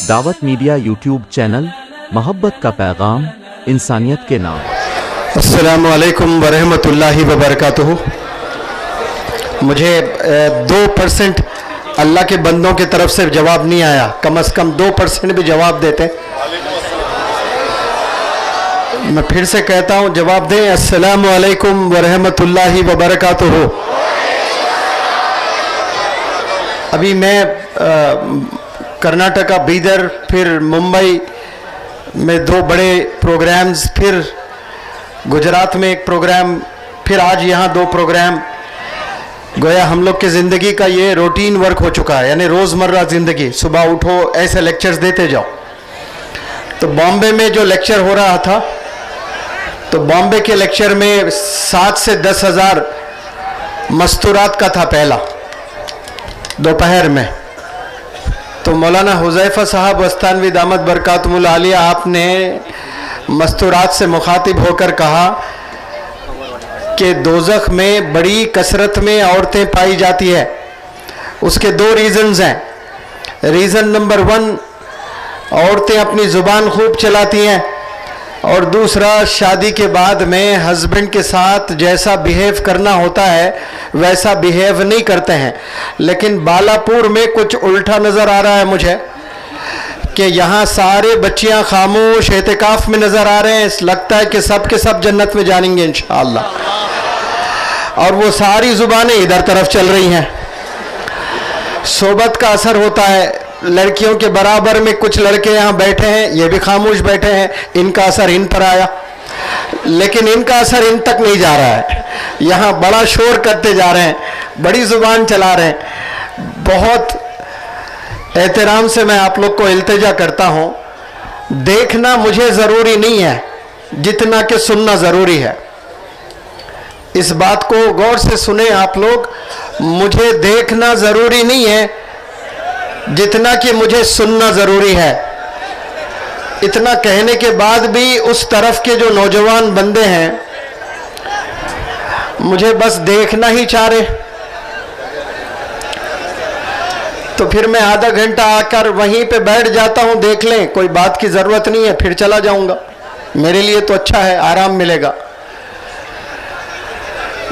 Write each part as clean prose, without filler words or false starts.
दावत media YouTube channel, मोहब्बत का पैगाम, इंसानियत के नाम। अस्सलामु अलैकुम वरहमतुल्लाहि वबरकातुहू। मुझे 2% अल्लाह के बंदों की तरफ से जवाब नहीं आया, कम से कम 2% भी जवाब देते। मैं फिर से कहता हूँ, जवाब दें। अस्सलामु अलैकुम वरहमतुल्लाहि वबरकातुहू। अभी मैं कर्नाटका, बीदर, फिर मुंबई में 2 बड़े प्रोग्राम्स, फिर गुजरात में एक प्रोग्राम, फिर आज यहाँ 2 प्रोग्राम। गोया हम लोग की ज़िंदगी का ये रूटीन वर्क हो चुका है, यानी रोज़मर्रा ज़िंदगी। सुबह उठो, ऐसे लेक्चर्स देते जाओ। तो बॉम्बे में जो लेक्चर हो रहा था, तो बॉम्बे के लेक्चर में 7 से 10 हज़ार मस्तूरात का था पहला, दोपहर में। तो मौलाना हुज़ैफ़ा साहब वस्तानवी दामत बरकातुहुल आलिया, आपने मस्तूरात से मुखातिब होकर कहा कि दोज़ख में बड़ी कसरत में औरतें पाई जाती है। उसके 2 रीज़न्स हैं। रीज़न नंबर 1, औरतें अपनी ज़ुबान खूब चलाती हैं, और दूसरा, शादी के बाद में हस्बैंड के साथ जैसा बिहेव करना होता है वैसा बिहेव नहीं करते हैं। लेकिन बालापुर में कुछ उल्टा नज़र आ रहा है मुझे, कि यहाँ सारे बच्चियाँ खामोश एहतिकाफ में नज़र आ रहे हैं। लगता है कि सब के सब जन्नत में जाएंगे इंशाअल्लाह, और वो सारी ज़ुबानें इधर तरफ चल रही हैं। सोबत का असर होता है। लड़कियों के बराबर में कुछ लड़के यहाँ बैठे हैं, ये भी खामोश बैठे हैं, इनका असर इन पर आया, लेकिन इनका असर इन तक नहीं जा रहा है। यहाँ बड़ा शोर करते जा रहे हैं, बड़ी ज़ुबान चला रहे हैं। बहुत एहतराम से मैं आप लोग को इल्तिजा करता हूँ, देखना मुझे ज़रूरी नहीं है जितना कि सुनना ज़रूरी है। इस बात को गौर से सुने आप लोग। मुझे देखना ज़रूरी नहीं है जितना कि मुझे सुनना ज़रूरी है। इतना कहने के बाद भी उस तरफ के जो नौजवान बंदे हैं, मुझे बस देखना ही चाह रहे। तो फिर मैं आधा घंटा आकर वहीं पे बैठ जाता हूँ, देख लें, कोई बात की ज़रूरत नहीं है, फिर चला जाऊँगा। मेरे लिए तो अच्छा है, आराम मिलेगा।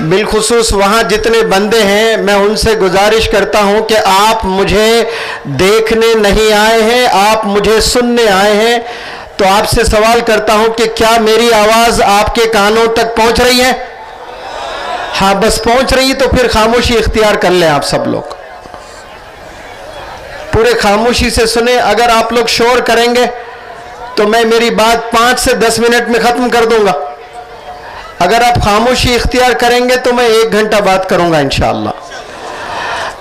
बिलखुसूस वहाँ जितने बंदे हैं, मैं उनसे गुजारिश करता हूँ कि आप मुझे देखने नहीं आए हैं, आप मुझे सुनने आए हैं। तो आपसे सवाल करता हूँ कि क्या मेरी आवाज़ आपके कानों तक पहुँच रही है? हाँ, बस पहुँच रही, तो फिर खामोशी इख्तियार कर लें आप सब लोग। पूरे खामोशी से सुने। अगर आप लोग शोर करेंगे तो मैं मेरी बात 5 से 10 मिनट में ख़त्म कर दूंगा। अगर आप खामोशी इख्तियार करेंगे तो मैं 1 घंटा बात करूंगा इंशाअल्लाह।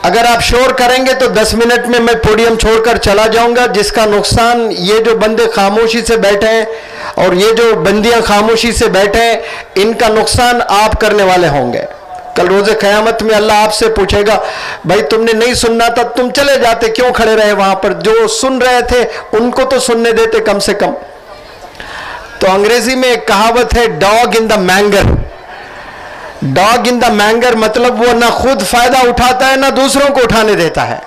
अगर आप शोर करेंगे तो 10 मिनट में मैं पोडियम छोड़कर चला जाऊंगा, जिसका नुकसान ये जो बंदे खामोशी से बैठे हैं और ये जो बंदियां खामोशी से बैठे हैं, इनका नुकसान आप करने वाले होंगे। कल रोज़े क़यामत में अल्लाह आपसे पूछेगा, भाई तुमने नहीं सुनना था, तुम चले जाते, क्यों खड़े रहे वहां पर? जो सुन रहे थे उनको तो सुनने देते कम से कम। तो अंग्रेजी में एक कहावत है, dog in the manger. Dog in the manger मतलब वो ना खुद फायदा उठाता है ना दूसरों को उठाने देता है।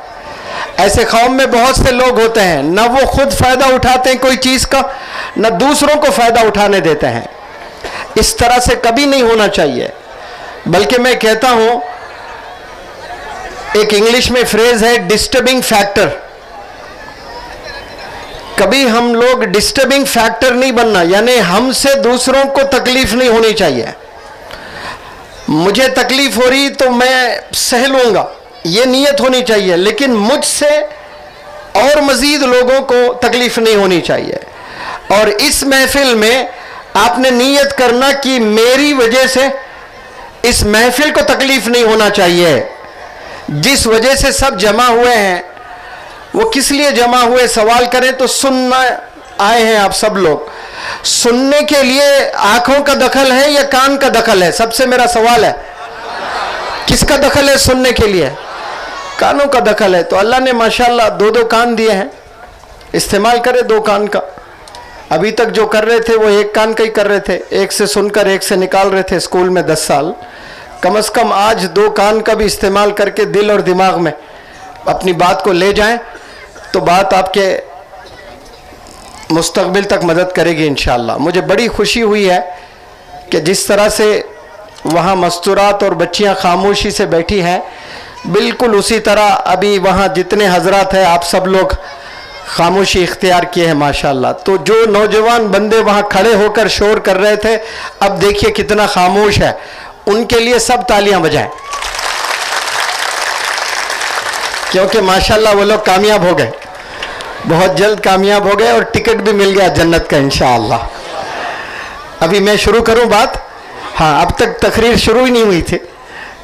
ऐसे कौम में बहुत से लोग होते हैं, ना वो खुद फायदा उठाते हैं कोई चीज का, ना दूसरों को फायदा उठाने देते हैं। इस तरह से कभी नहीं होना चाहिए। बल्कि मैं कहता हूं, एक इंग्लिश में फ्रेज है, डिस्टर्बिंग फैक्टर। कभी हम लोग डिस्टर्बिंग फैक्टर नहीं बनना, यानी हमसे दूसरों को तकलीफ नहीं होनी चाहिए। मुझे तकलीफ हो रही तो मैं सह लूंगा, ये नीयत होनी चाहिए, लेकिन मुझसे और मजीद लोगों को तकलीफ नहीं होनी चाहिए। और इस महफिल में आपने नीयत करना कि मेरी वजह से इस महफिल को तकलीफ नहीं होना चाहिए। जिस वजह से सब जमा हुए हैं, वो किस लिए जमा हुए? सवाल करें तो सुनना आए हैं आप सब लोग। सुनने के लिए आंखों का दखल है या कान का दखल है? सबसे मेरा सवाल है, किसका दखल है सुनने के लिए? कानों का दखल है। तो अल्लाह ने माशाल्लाह 2-2 कान दिए हैं, इस्तेमाल करें 2 कान का। अभी तक जो कर रहे थे वो 1 कान का ही कर रहे थे, एक से सुनकर एक से निकाल रहे थे स्कूल में 10 साल। कम से कम आज 2 कान का भी इस्तेमाल करके दिल और दिमाग में अपनी बात को ले जाएं, तो बात आपके मुस्तकबिल तक मदद करेगी इंशाअल्लाह। मुझे बड़ी खुशी हुई है कि जिस तरह से वहाँ मस्तूरात और बच्चियाँ खामोशी से बैठी हैं, बिल्कुल उसी तरह अभी वहाँ जितने हजरात हैं आप सब लोग खामोशी इख्तियार किए हैं माशाअल्लाह। तो जो नौजवान बंदे वहाँ खड़े होकर शोर कर रहे थे, अब देखिए कितना खामोश है। उनके लिए सब तालियां बजाएं, क्योंकि माशाअल्लाह वो लोग कामयाब हो गए, बहुत जल्द कामयाब हो गए और टिकट भी मिल गया जन्नत का इंशाअल्लाह। अभी मैं शुरू करूं बात? हाँ, अब तक तकरीर शुरू ही नहीं हुई थी,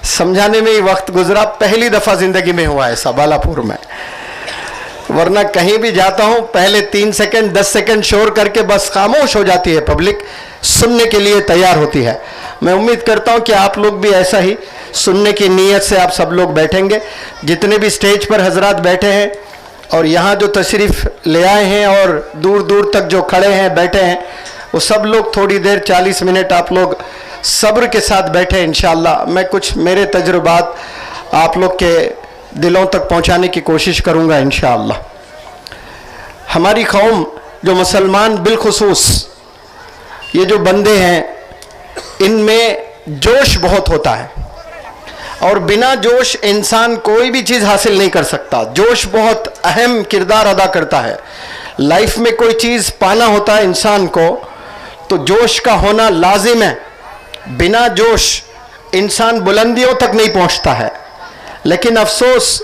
समझाने में ही वक्त गुजरा। पहली दफ़ा ज़िंदगी में हुआ ऐसा बालापुर में, वरना कहीं भी जाता हूँ पहले 3 सेकंड 10 सेकंड शोर करके बस खामोश हो जाती है, पब्लिक सुनने के लिए तैयार होती है। मैं उम्मीद करता हूँ कि आप लोग भी ऐसा ही सुनने की नीयत से आप सब लोग बैठेंगे। जितने भी स्टेज पर हजरात बैठे हैं और यहाँ जो तशरीफ़ ले आए हैं और दूर दूर तक जो खड़े हैं बैठे हैं, वो सब लोग थोड़ी देर 40 मिनट आप लोग सब्र के साथ बैठे इंशाअल्लाह। मैं कुछ मेरे तजुर्बात आप लोग के दिलों तक पहुँचाने की कोशिश करूँगा इंशाअल्लाह। हमारी कौम जो मुसलमान बिलखुसूस ये जो बंदे हैं, इनमें जोश बहुत होता है और बिना जोश इंसान कोई भी चीज़ हासिल नहीं कर सकता। जोश बहुत अहम किरदार अदा करता है। लाइफ में कोई चीज़ पाना होता है इंसान को तो जोश का होना लाजिम है। बिना जोश इंसान बुलंदियों तक नहीं पहुंचता है, लेकिन अफसोस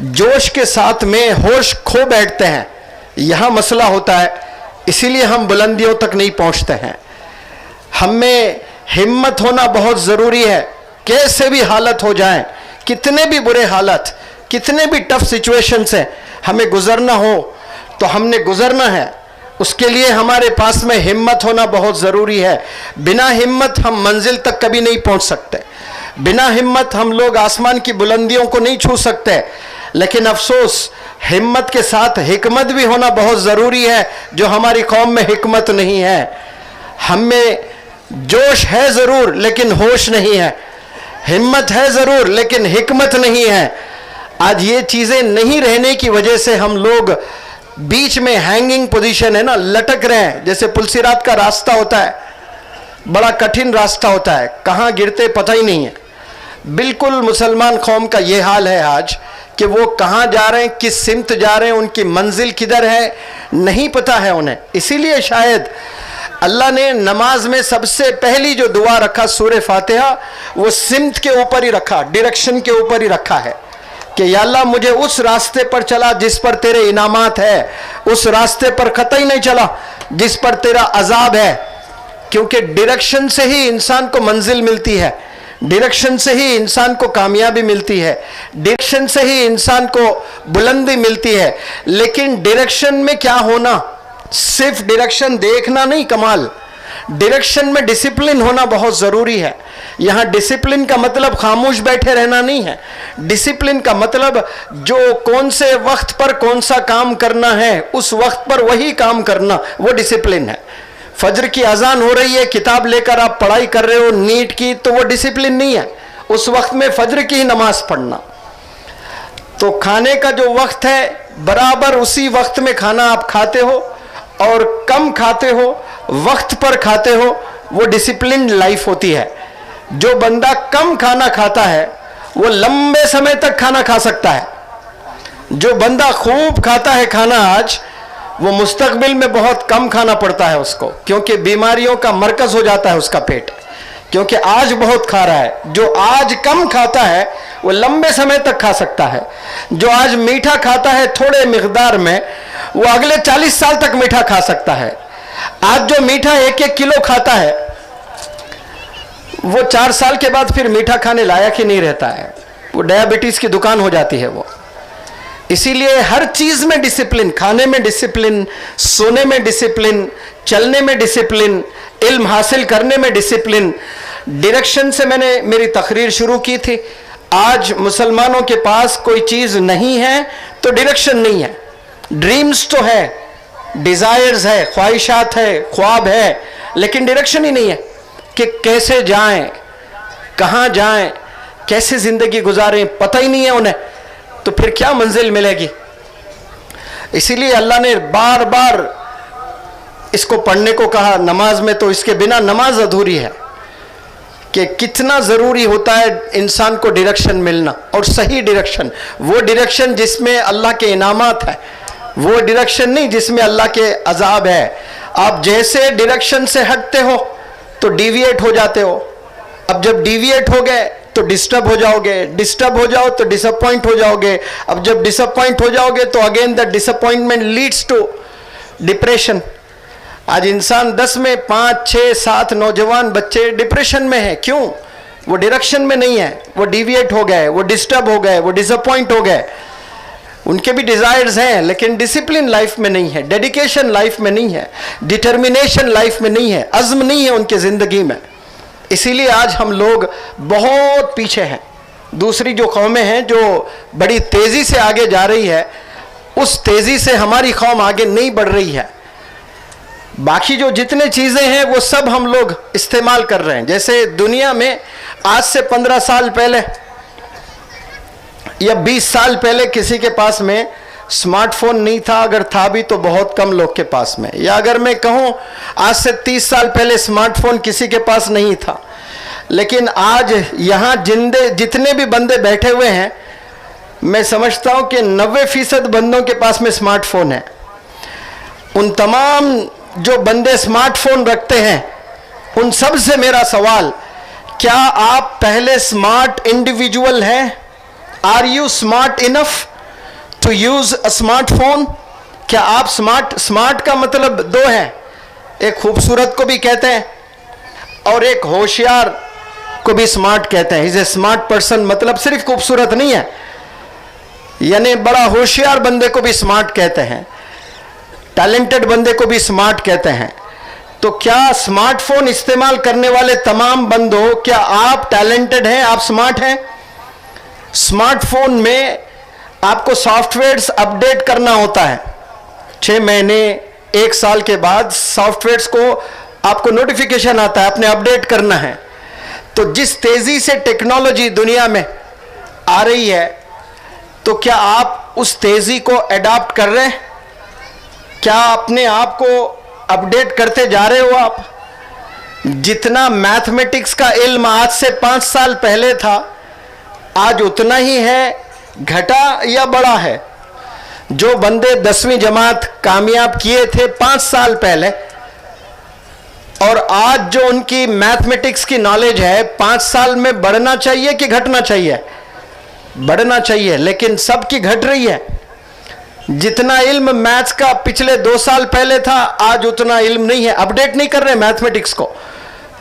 जोश के साथ में होश खो बैठते हैं, यहाँ मसला होता है, इसीलिए हम बुलंदियों तक नहीं पहुंचते हैं। हमें हिम्मत होना बहुत ज़रूरी है। कैसे भी हालत हो जाए, कितने भी बुरे हालत, कितने भी टफ सिचुएशन से हमें गुजरना हो तो हमने गुजरना है। उसके लिए हमारे पास में हिम्मत होना बहुत ज़रूरी है। बिना हिम्मत हम मंजिल तक कभी नहीं पहुंच सकते। बिना हिम्मत हम लोग आसमान की बुलंदियों को नहीं छू सकते। लेकिन अफसोस हिम्मत के साथ हिकमत भी होना बहुत ज़रूरी है, जो हमारी कौम में हिकमत नहीं है। हमें जोश है ज़रूर लेकिन होश नहीं है, हिम्मत है ज़रूर लेकिन हिकमत नहीं है। आज ये चीज़ें नहीं रहने की वजह से हम लोग बीच में हैंगिंग पोजीशन है ना, लटक रहे हैं। जैसे पुलसिरात का रास्ता होता है, बड़ा कठिन रास्ता होता है, कहाँ गिरते पता ही नहीं है। बिल्कुल मुसलमान कौम का ये हाल है आज कि वो कहाँ जा रहे हैं, किस सिमत जा रहे हैं, उनकी मंजिल किधर है नहीं पता है उन्हें। इसीलिए शायद अल्लाह ने नमाज में सबसे पहली जो दुआ रखा सूरह फातिहा, वो सिमत के ऊपर ही रखा, डायरेक्शन के ऊपर ही रखा है कि या अल्लाह मुझे उस रास्ते पर चला जिस पर तेरे इनामात है, उस रास्ते पर कतई नहीं चला जिस पर तेरा अजाब है। क्योंकि डायरेक्शन से ही इंसान को मंजिल मिलती है, डायरेक्शन से ही इंसान को कामयाबी मिलती है, डायरेक्शन से ही इंसान को बुलंदी मिलती है। लेकिन डायरेक्शन में क्या होना, सिर्फ डायरेक्शन देखना नहीं कमाल, डायरेक्शन में डिसिप्लिन होना बहुत ज़रूरी है। यहाँ डिसिप्लिन का मतलब खामोश बैठे रहना नहीं है। डिसिप्लिन का मतलब जो कौन से वक्त पर कौन सा काम करना है उस वक्त पर वही काम करना, वो डिसिप्लिन है। फजर की अजान हो रही है, किताब लेकर आप पढ़ाई कर रहे हो नीट की, तो वो डिसिप्लिन नहीं है। उस वक्त में फजर की ही नमाज पढ़ना। तो खाने का जो वक्त है बराबर उसी वक्त में खाना आप खाते हो और कम खाते हो, वक्त पर खाते हो, वो डिसिप्लिन लाइफ होती है। जो बंदा कम खाना खाता है वो लंबे समय तक खाना खा सकता है। जो बंदा खूब खाता है खाना आज, वो मुस्तकबिल में बहुत कम खाना पड़ता है उसको, क्योंकि बीमारियों का मरकज हो जाता है उसका पेट, क्योंकि आज बहुत खा रहा है। जो आज कम खाता है वो लंबे समय तक खा सकता है। जो आज मीठा खाता है थोड़े मिकदार में, वो अगले 40 साल तक मीठा खा सकता है। आज जो मीठा 1-1 किलो खाता है वो 4 साल के बाद फिर मीठा खाने लायक ही नहीं रहता है, वो डायबिटीज की दुकान हो जाती है वो। इसीलिए हर चीज में डिसिप्लिन, खाने में डिसिप्लिन, सोने में डिसिप्लिन, चलने में डिसिप्लिन, इल्म हासिल करने में डिसिप्लिन। डायरेक्शन से मैंने मेरी तकरीर शुरू की थी। आज मुसलमानों के पास कोई चीज नहीं है तो डायरेक्शन नहीं है। ड्रीम्स तो है, डिजायर्स है, ख्वाहिशात है, ख्वाब है, लेकिन डायरेक्शन ही नहीं है कि कैसे जाएं, कहाँ जाएं, कैसे जिंदगी गुजारें, पता ही नहीं है उन्हें, तो फिर क्या मंजिल मिलेगी। इसीलिए अल्लाह ने बार बार इसको पढ़ने को कहा नमाज में, तो इसके बिना नमाज अधूरी है। कि कितना ज़रूरी होता है इंसान को डायरेक्शन मिलना, और सही डायरेक्शन, वो डायरेक्शन जिसमें अल्लाह के इनामात है, वो डायरेक्शन नहीं जिसमें अल्लाह के अजाब है। आप जैसे डायरेक्शन से हटते हो तो डिविएट हो जाते हो। अब जब डिविएट हो गए तो डिस्टर्ब हो जाओगे, डिस्टर्ब हो जाओ तो डिसअपॉइंट हो जाओगे। अब जब डिसअपॉइंट हो जाओगे तो again the disappointment leads to depression. आज इंसान 10 में 5, 6, 7 नौजवान बच्चे डिप्रेशन में हैं। क्यों? वो डायरेक्शन में नहीं है, वो डिविएट हो गए, वो डिस्टर्ब हो गए, वो डिसअपॉइंट हो गए। उनके भी डिजायर्स हैं लेकिन डिसिप्लिन लाइफ में नहीं है, डेडिकेशन लाइफ में नहीं है, डिटर्मिनेशन लाइफ में नहीं है, अज़्म नहीं है उनके ज़िंदगी में। इसीलिए आज हम लोग बहुत पीछे हैं। दूसरी जो कौमें हैं जो बड़ी तेज़ी से आगे जा रही है, उस तेज़ी से हमारी कौम आगे नहीं बढ़ रही है। बाकी जो जितने चीज़ें हैं वो सब हम लोग इस्तेमाल कर रहे हैं। जैसे दुनिया में आज से 15 साल पहले या 20 साल पहले किसी के पास में स्मार्टफोन नहीं था, अगर था भी तो बहुत कम लोग के पास में। या अगर मैं कहूँ आज से 30 साल पहले स्मार्टफोन किसी के पास नहीं था। लेकिन आज यहाँ जितने भी बंदे बैठे हुए हैं, मैं समझता हूँ कि 90% बंदों के पास में स्मार्टफोन है। उन तमाम जो बंदे स्मार्टफोन रखते हैं, उन सब से मेरा सवाल, क्या आप पहले स्मार्ट इंडिविजुअल हैं? Are you smart enough to use a smartphone? क्या आप स्मार्ट का मतलब 2 है, एक खूबसूरत को भी कहते हैं और एक होशियार को भी स्मार्ट कहते हैं। इज ए स्मार्ट पर्सन मतलब सिर्फ खूबसूरत नहीं है, यानी बड़ा होशियार बंदे को भी स्मार्ट कहते हैं, टैलेंटेड बंदे को भी स्मार्ट कहते हैं। तो क्या स्मार्टफोन इस्तेमाल करने वाले तमाम बंदों, क्या आप टैलेंटेड हैं, आप स्मार्ट हैं? स्मार्टफोन में आपको सॉफ्टवेयर्स अपडेट करना होता है। 6 महीने 1 साल के बाद सॉफ्टवेयर्स को आपको नोटिफिकेशन आता है, आपने अपडेट करना है। तो जिस तेजी से टेक्नोलॉजी दुनिया में आ रही है, तो क्या आप उस तेजी को अडॉप्ट कर रहे हैं? क्या अपने आप को अपडेट करते जा रहे हो आप? जितना मैथमेटिक्स का इल्म आज से 5 साल पहले था, आज उतना ही है, घटा या बढ़ा है? जो बंदे 10वीं जमात कामयाब किए थे 5 साल पहले, और आज जो उनकी मैथमेटिक्स की नॉलेज है, 5 साल में बढ़ना चाहिए कि घटना चाहिए? बढ़ना चाहिए, लेकिन सबकी घट रही है। जितना इल्म मैथ्स का पिछले 2 साल पहले था, आज उतना इल्म नहीं है। अपडेट नहीं कर रहे मैथमेटिक्स को,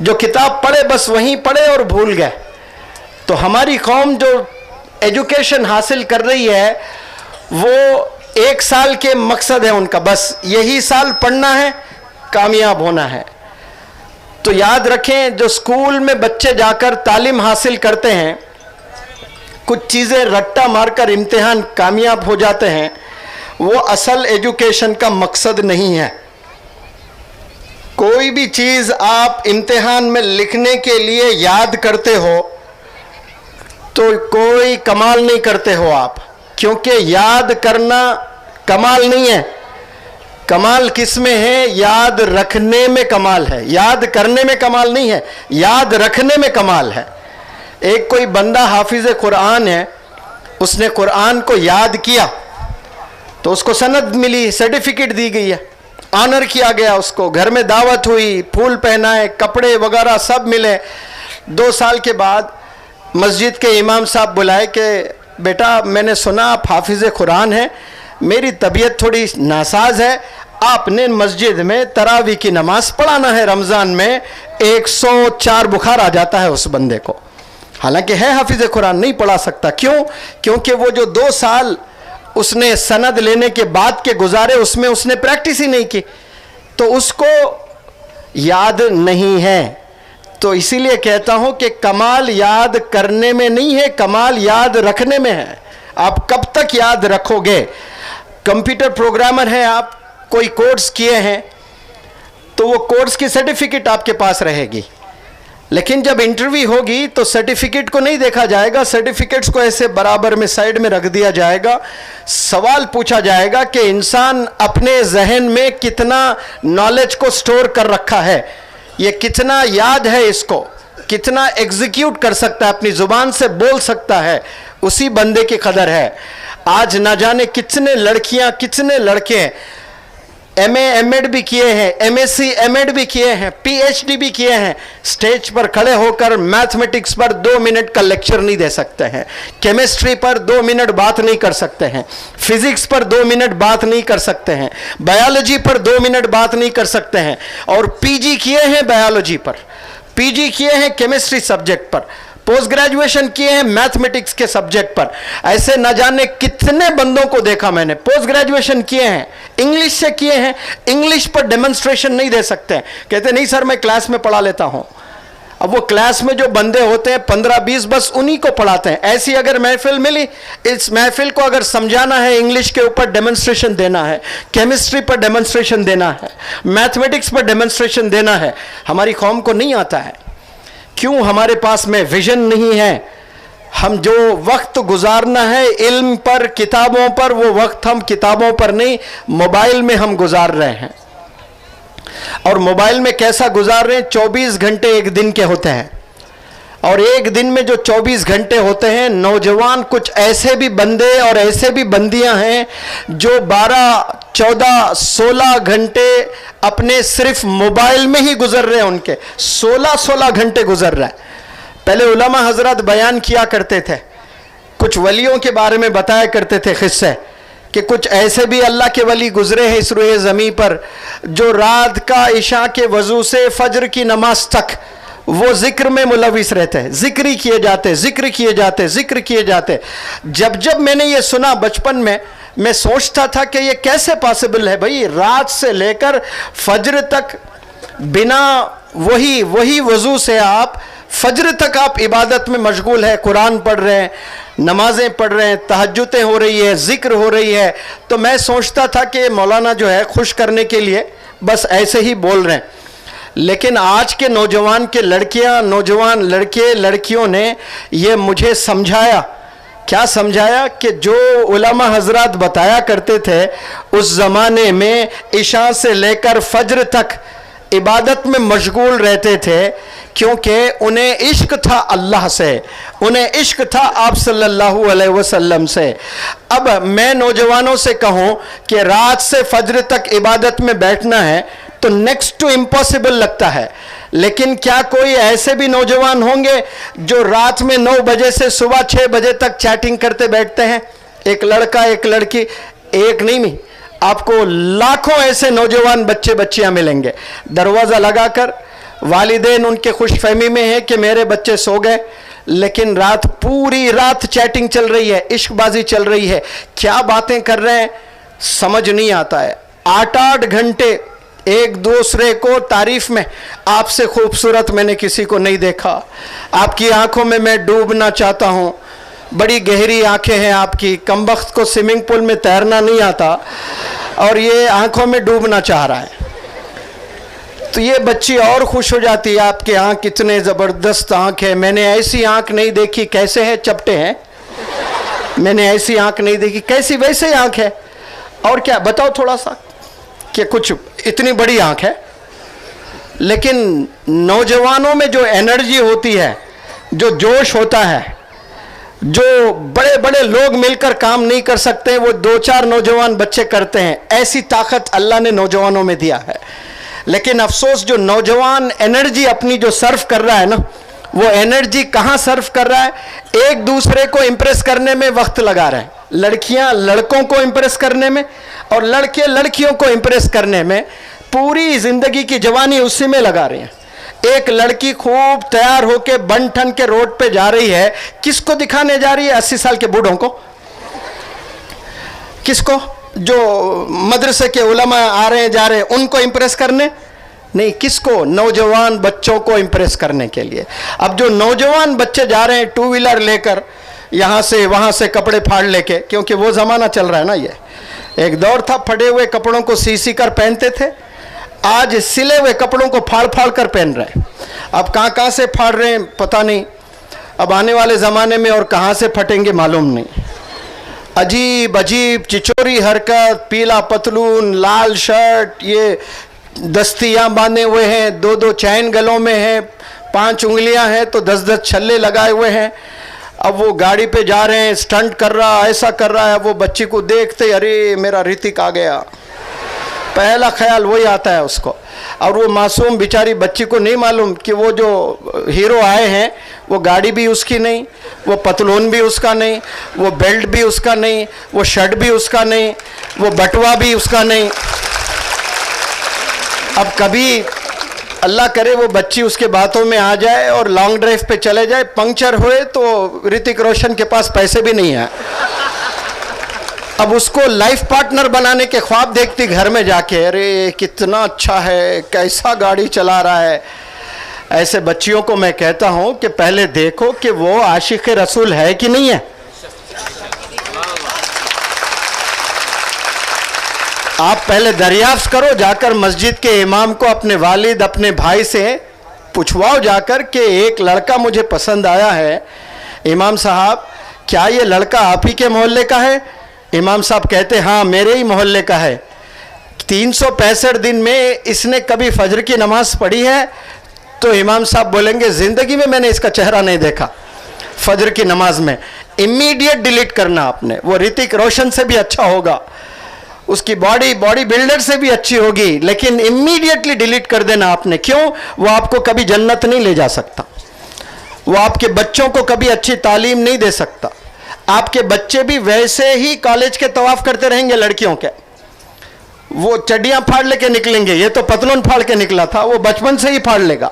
जो किताब पढ़े बस वहीं पढ़े और भूल गए। तो हमारी कौम जो एजुकेशन हासिल कर रही है, वो 1 साल के मकसद है उनका, बस यही साल पढ़ना है, कामयाब होना है। तो याद रखें, जो स्कूल में बच्चे जाकर तालीम हासिल करते हैं, कुछ चीज़ें रट्टा मारकर इम्तिहान कामयाब हो जाते हैं, वो असल एजुकेशन का मकसद नहीं है। कोई भी चीज़ आप इम्तिहान में लिखने के लिए याद करते हो तो कोई कमाल नहीं करते हो आप, क्योंकि याद करना कमाल नहीं है। कमाल किस में है? याद रखने में कमाल है। याद करने में कमाल नहीं है, याद रखने में कमाल है। एक कोई बंदा हाफिज कुरान है, उसने कुरान को याद किया तो उसको सनद मिली, सर्टिफिकेट दी गई है, ऑनर किया गया उसको, घर में दावत हुई, फूल पहनाए, कपड़े वगैरह सब मिले। 2 साल के बाद मस्जिद के इमाम साहब बुलाए कि बेटा, मैंने सुना आप हाफिज कुरान हैं, मेरी तबीयत थोड़ी नासाज है, आपने मस्जिद में तरावी की नमाज पढ़ाना है। रमज़ान में 104 बुखार आ जाता है उस बंदे को, हालांकि है हाफिज कुरान, नहीं पढ़ा सकता। क्यों? क्योंकि वो जो 2 साल उसने सनद लेने के बाद के गुजारे, उसमें उसने प्रैक्टिस ही नहीं की, तो उसको याद नहीं है। तो इसीलिए कहता हूं कि कमाल याद करने में नहीं है, कमाल याद रखने में है। आप कब तक याद रखोगे? कंप्यूटर प्रोग्रामर हैं आप, कोई कोर्स किए हैं तो वो कोर्स की सर्टिफिकेट आपके पास रहेगी, लेकिन जब इंटरव्यू होगी तो सर्टिफिकेट को नहीं देखा जाएगा, सर्टिफिकेट्स को ऐसे बराबर में साइड में रख दिया जाएगा। सवाल पूछा जाएगा कि इंसान अपने जहन में कितना नॉलेज को स्टोर कर रखा है, ये कितना याद है, इसको कितना एग्जीक्यूट कर सकता है, अपनी जुबान से बोल सकता है, उसी बंदे की कदर है। आज ना जाने कितने लड़कियां कितने लड़के MA MEd भी किए हैं, MSc MEd भी किए हैं, PhD भी किए हैं, स्टेज पर खड़े होकर मैथमेटिक्स पर 2 मिनट का लेक्चर नहीं दे सकते हैं, केमिस्ट्री पर 2 मिनट बात नहीं कर सकते हैं, फिजिक्स पर 2 मिनट बात नहीं कर सकते हैं, बायोलॉजी पर 2 मिनट बात नहीं कर सकते हैं, और PG किए हैं बायोलॉजी पर, PG किए हैं केमिस्ट्री सब्जेक्ट पर, पोस्ट ग्रेजुएशन किए हैं मैथमेटिक्स के सब्जेक्ट पर। ऐसे न जाने कितने बंदों को देखा मैंने, पोस्ट ग्रेजुएशन किए हैं, इंग्लिश से किए हैं, इंग्लिश पर डेमोन्स्ट्रेशन नहीं दे सकते हैं, कहते नहीं सर मैं क्लास में पढ़ा लेता हूं। अब वो क्लास में जो बंदे होते हैं 15-20 बस उन्हीं को पढ़ाते हैं। ऐसी अगर महफिल मिली, इस महफिल को अगर समझाना है, इंग्लिश के ऊपर डेमोन्स्ट्रेशन देना है, केमिस्ट्री पर डेमोन्स्ट्रेशन देना है, मैथमेटिक्स पर डेमोन्स्ट्रेशन देना है, हमारी कौम को नहीं आता है। क्यों? हमारे पास में विजन नहीं है। हम जो वक्त गुजारना है इल्म पर, किताबों पर, वो वक्त हम किताबों पर नहीं, मोबाइल में हम गुजार रहे हैं। और मोबाइल में कैसा गुजार रहे हैं? 24 घंटे एक दिन के होते हैं, और एक दिन में जो 24 घंटे होते हैं, नौजवान कुछ ऐसे भी बंदे और ऐसे भी बंदियां हैं जो 12, 14, 16 घंटे अपने सिर्फ मोबाइल में ही गुजर रहे हैं। उनके 16 घंटे गुजर रहे हैं। पहले उलमा हजरत बयान किया करते थे, कुछ वलियों के बारे में बताया करते थे किस्से, कि कुछ ऐसे भी अल्लाह के वली गुजरे हैं इस रूए ज़मीं पर जो रात का इशा के वजू से फजर की नमाज तक वो जिक्र में मुलविस रहते हैं, जिक्र ही किए जाते, जिक्र किए जाते, जिक्र किए जाते। जब जब मैंने ये सुना बचपन में, मैं सोचता था कि ये कैसे पॉसिबल है भाई, रात से लेकर फजर तक बिना वही वजू से आप फजर तक आप इबादत में मशगूल है, कुरान पढ़ रहे हैं, नमाजें पढ़ रहे हैं, तहज्जुदें हो रही है, जिक्र हो रही है। तो मैं सोचता था कि मौलाना जो है खुश करने के लिए बस ऐसे ही बोल रहे हैं। लेकिन आज के नौजवान के लड़कियां, नौजवान लड़के लड़कियों ने ये मुझे समझाया। क्या समझाया? कि जो उलमा हजरात बताया करते थे उस ज़माने में इशा से लेकर फजर तक इबादत में मशगूल रहते थे, क्योंकि उन्हें इश्क था अल्लाह से, उन्हें इश्क था आप सल्लल्लाहु अलैहि वसल्लम से। अब मैं नौजवानों से कहूँ कि रात से फजर तक इबादत में बैठना है तो नेक्स्ट टू इम्पॉसिबल लगता है। लेकिन क्या कोई ऐसे भी नौजवान होंगे जो रात में 9 बजे से सुबह 6 बजे तक चैटिंग करते बैठते हैं? एक लड़का एक लड़की, एक नहीं, आपको लाखों ऐसे नौजवान बच्चे बच्चियां मिलेंगे। दरवाज़ा लगाकर वालिदैन उनके खुशफहमी में है कि मेरे बच्चे सो गए, लेकिन रात पूरी रात चैटिंग चल रही है, इश्कबाजी चल रही है, क्या बातें कर रहे हैं समझ नहीं आता है। 8-8 घंटे एक दूसरे को तारीफ में, आपसे खूबसूरत मैंने किसी को नहीं देखा, आपकी आंखों में मैं डूबना चाहता हूं, बड़ी गहरी आंखें हैं आपकी, कमबख्त को स्विमिंग पूल में तैरना नहीं आता और ये आंखों में डूबना चाह रहा है। तो ये बच्ची और खुश हो जाती है, आपके आंख कितने ज़बरदस्त आंख है, मैंने ऐसी आंख नहीं देखी, कैसे है चपटे हैं, मैंने ऐसी आंख नहीं देखी, कैसी वैसे ही आंख है। और क्या बताओ थोड़ा सा कि कुछ इतनी बड़ी आंख है। लेकिन नौजवानों में जो एनर्जी होती है, जो जोश होता है, जो बड़े बड़े लोग मिलकर काम नहीं कर सकते, वो 2-4 नौजवान बच्चे करते हैं। ऐसी ताकत अल्लाह ने नौजवानों में दिया है। लेकिन अफसोस जो नौजवान एनर्जी अपनी जो सर्व कर रहा है ना, वो एनर्जी कहाँ सर्व कर रहा है? एक दूसरे को इम्प्रेस करने में वक्त लगा रहे हैं। लड़कियां लड़कों को इम्प्रेस करने में और लड़के लड़कियों को इम्प्रेस करने में पूरी जिंदगी की जवानी उसी में लगा रहे हैं। एक लड़की खूब तैयार होकर बन ठन के रोड पे जा रही है, किसको दिखाने जा रही है? 80 साल के बूढ़ों को। किसको? जो मदरसे के उलमा आ रहे हैं जा रहे हैं उनको इम्प्रेस करने नहीं, किसको? नौजवान बच्चों को इम्प्रेस करने के लिए। अब जो नौजवान बच्चे जा रहे हैं 2 व्हीलर लेकर यहाँ से वहाँ से कपड़े फाड़ लेके, क्योंकि वो ज़माना चल रहा है ना, ये एक दौर था फटे हुए कपड़ों को सी कर पहनते थे। आज सिले हुए कपड़ों को फाड़ फाड़ कर पहन रहे हैं। अब कहाँ कहाँ से फाड़ रहे हैं पता नहीं, अब आने वाले ज़माने में और कहाँ से फटेंगे मालूम नहीं। अजीब अजीब चिचोरी हरकत, पीला पतलून, लाल शर्ट, ये दस्तियाँ बांधे हुए हैं, 2-2 चैन गलों में है, 5 उंगलियां हैं तो 10-10 छल्ले लगाए हुए हैं। अब वो गाड़ी पे जा रहे हैं, स्टंट कर रहा, ऐसा कर रहा है। वो बच्ची को देखते अरे मेरा ऋतिक आ गया, पहला ख्याल वही आता है उसको। और वो मासूम बेचारी बच्ची को नहीं मालूम कि वो जो हीरो आए हैं वो गाड़ी भी उसकी नहीं, वो पतलून भी उसका नहीं, वो बेल्ट भी उसका नहीं, वो शर्ट भी उसका नहीं, वो बटवा भी उसका नहीं। अब कभी अल्लाह करे वो बच्ची उसके बातों में आ जाए और लॉन्ग ड्राइव पे चले जाए, पंक्चर हुए तो ऋतिक रोशन के पास पैसे भी नहीं है। अब उसको लाइफ पार्टनर बनाने के ख्वाब देखती घर में जाके, अरे कितना अच्छा है, कैसा गाड़ी चला रहा है। ऐसे बच्चियों को मैं कहता हूं कि पहले देखो कि वो आशिक रसूल है कि नहीं है। आप पहले दरियाफ्त करो, जाकर मस्जिद के इमाम को, अपने वालिद, अपने भाई से पूछवाओ जाकर कि एक लड़का मुझे पसंद आया है, इमाम साहब क्या ये लड़का आप ही के मोहल्ले का है? इमाम साहब कहते हाँ मेरे ही मोहल्ले का है। 365 दिन में इसने कभी फजर की नमाज पढ़ी है? तो इमाम साहब बोलेंगे जिंदगी में मैंने इसका चेहरा नहीं देखा फजर की नमाज में। इमीडिएट डिलीट करना आपने। वो ऋतिक रोशन से भी अच्छा होगा, उसकी बॉडी बिल्डर से भी अच्छी होगी, लेकिन इमीडिएटली डिलीट कर देना आपने। क्यों? वो आपको कभी जन्नत नहीं ले जा सकता, वो आपके बच्चों को कभी अच्छी तालीम नहीं दे सकता। आपके बच्चे भी वैसे ही कॉलेज के तवाफ करते रहेंगे लड़कियों के, वो चड्डियां फाड़ लेके निकलेंगे, ये तो पतलून फाड़ के निकला था, वो बचपन से ही फाड़ लेगा।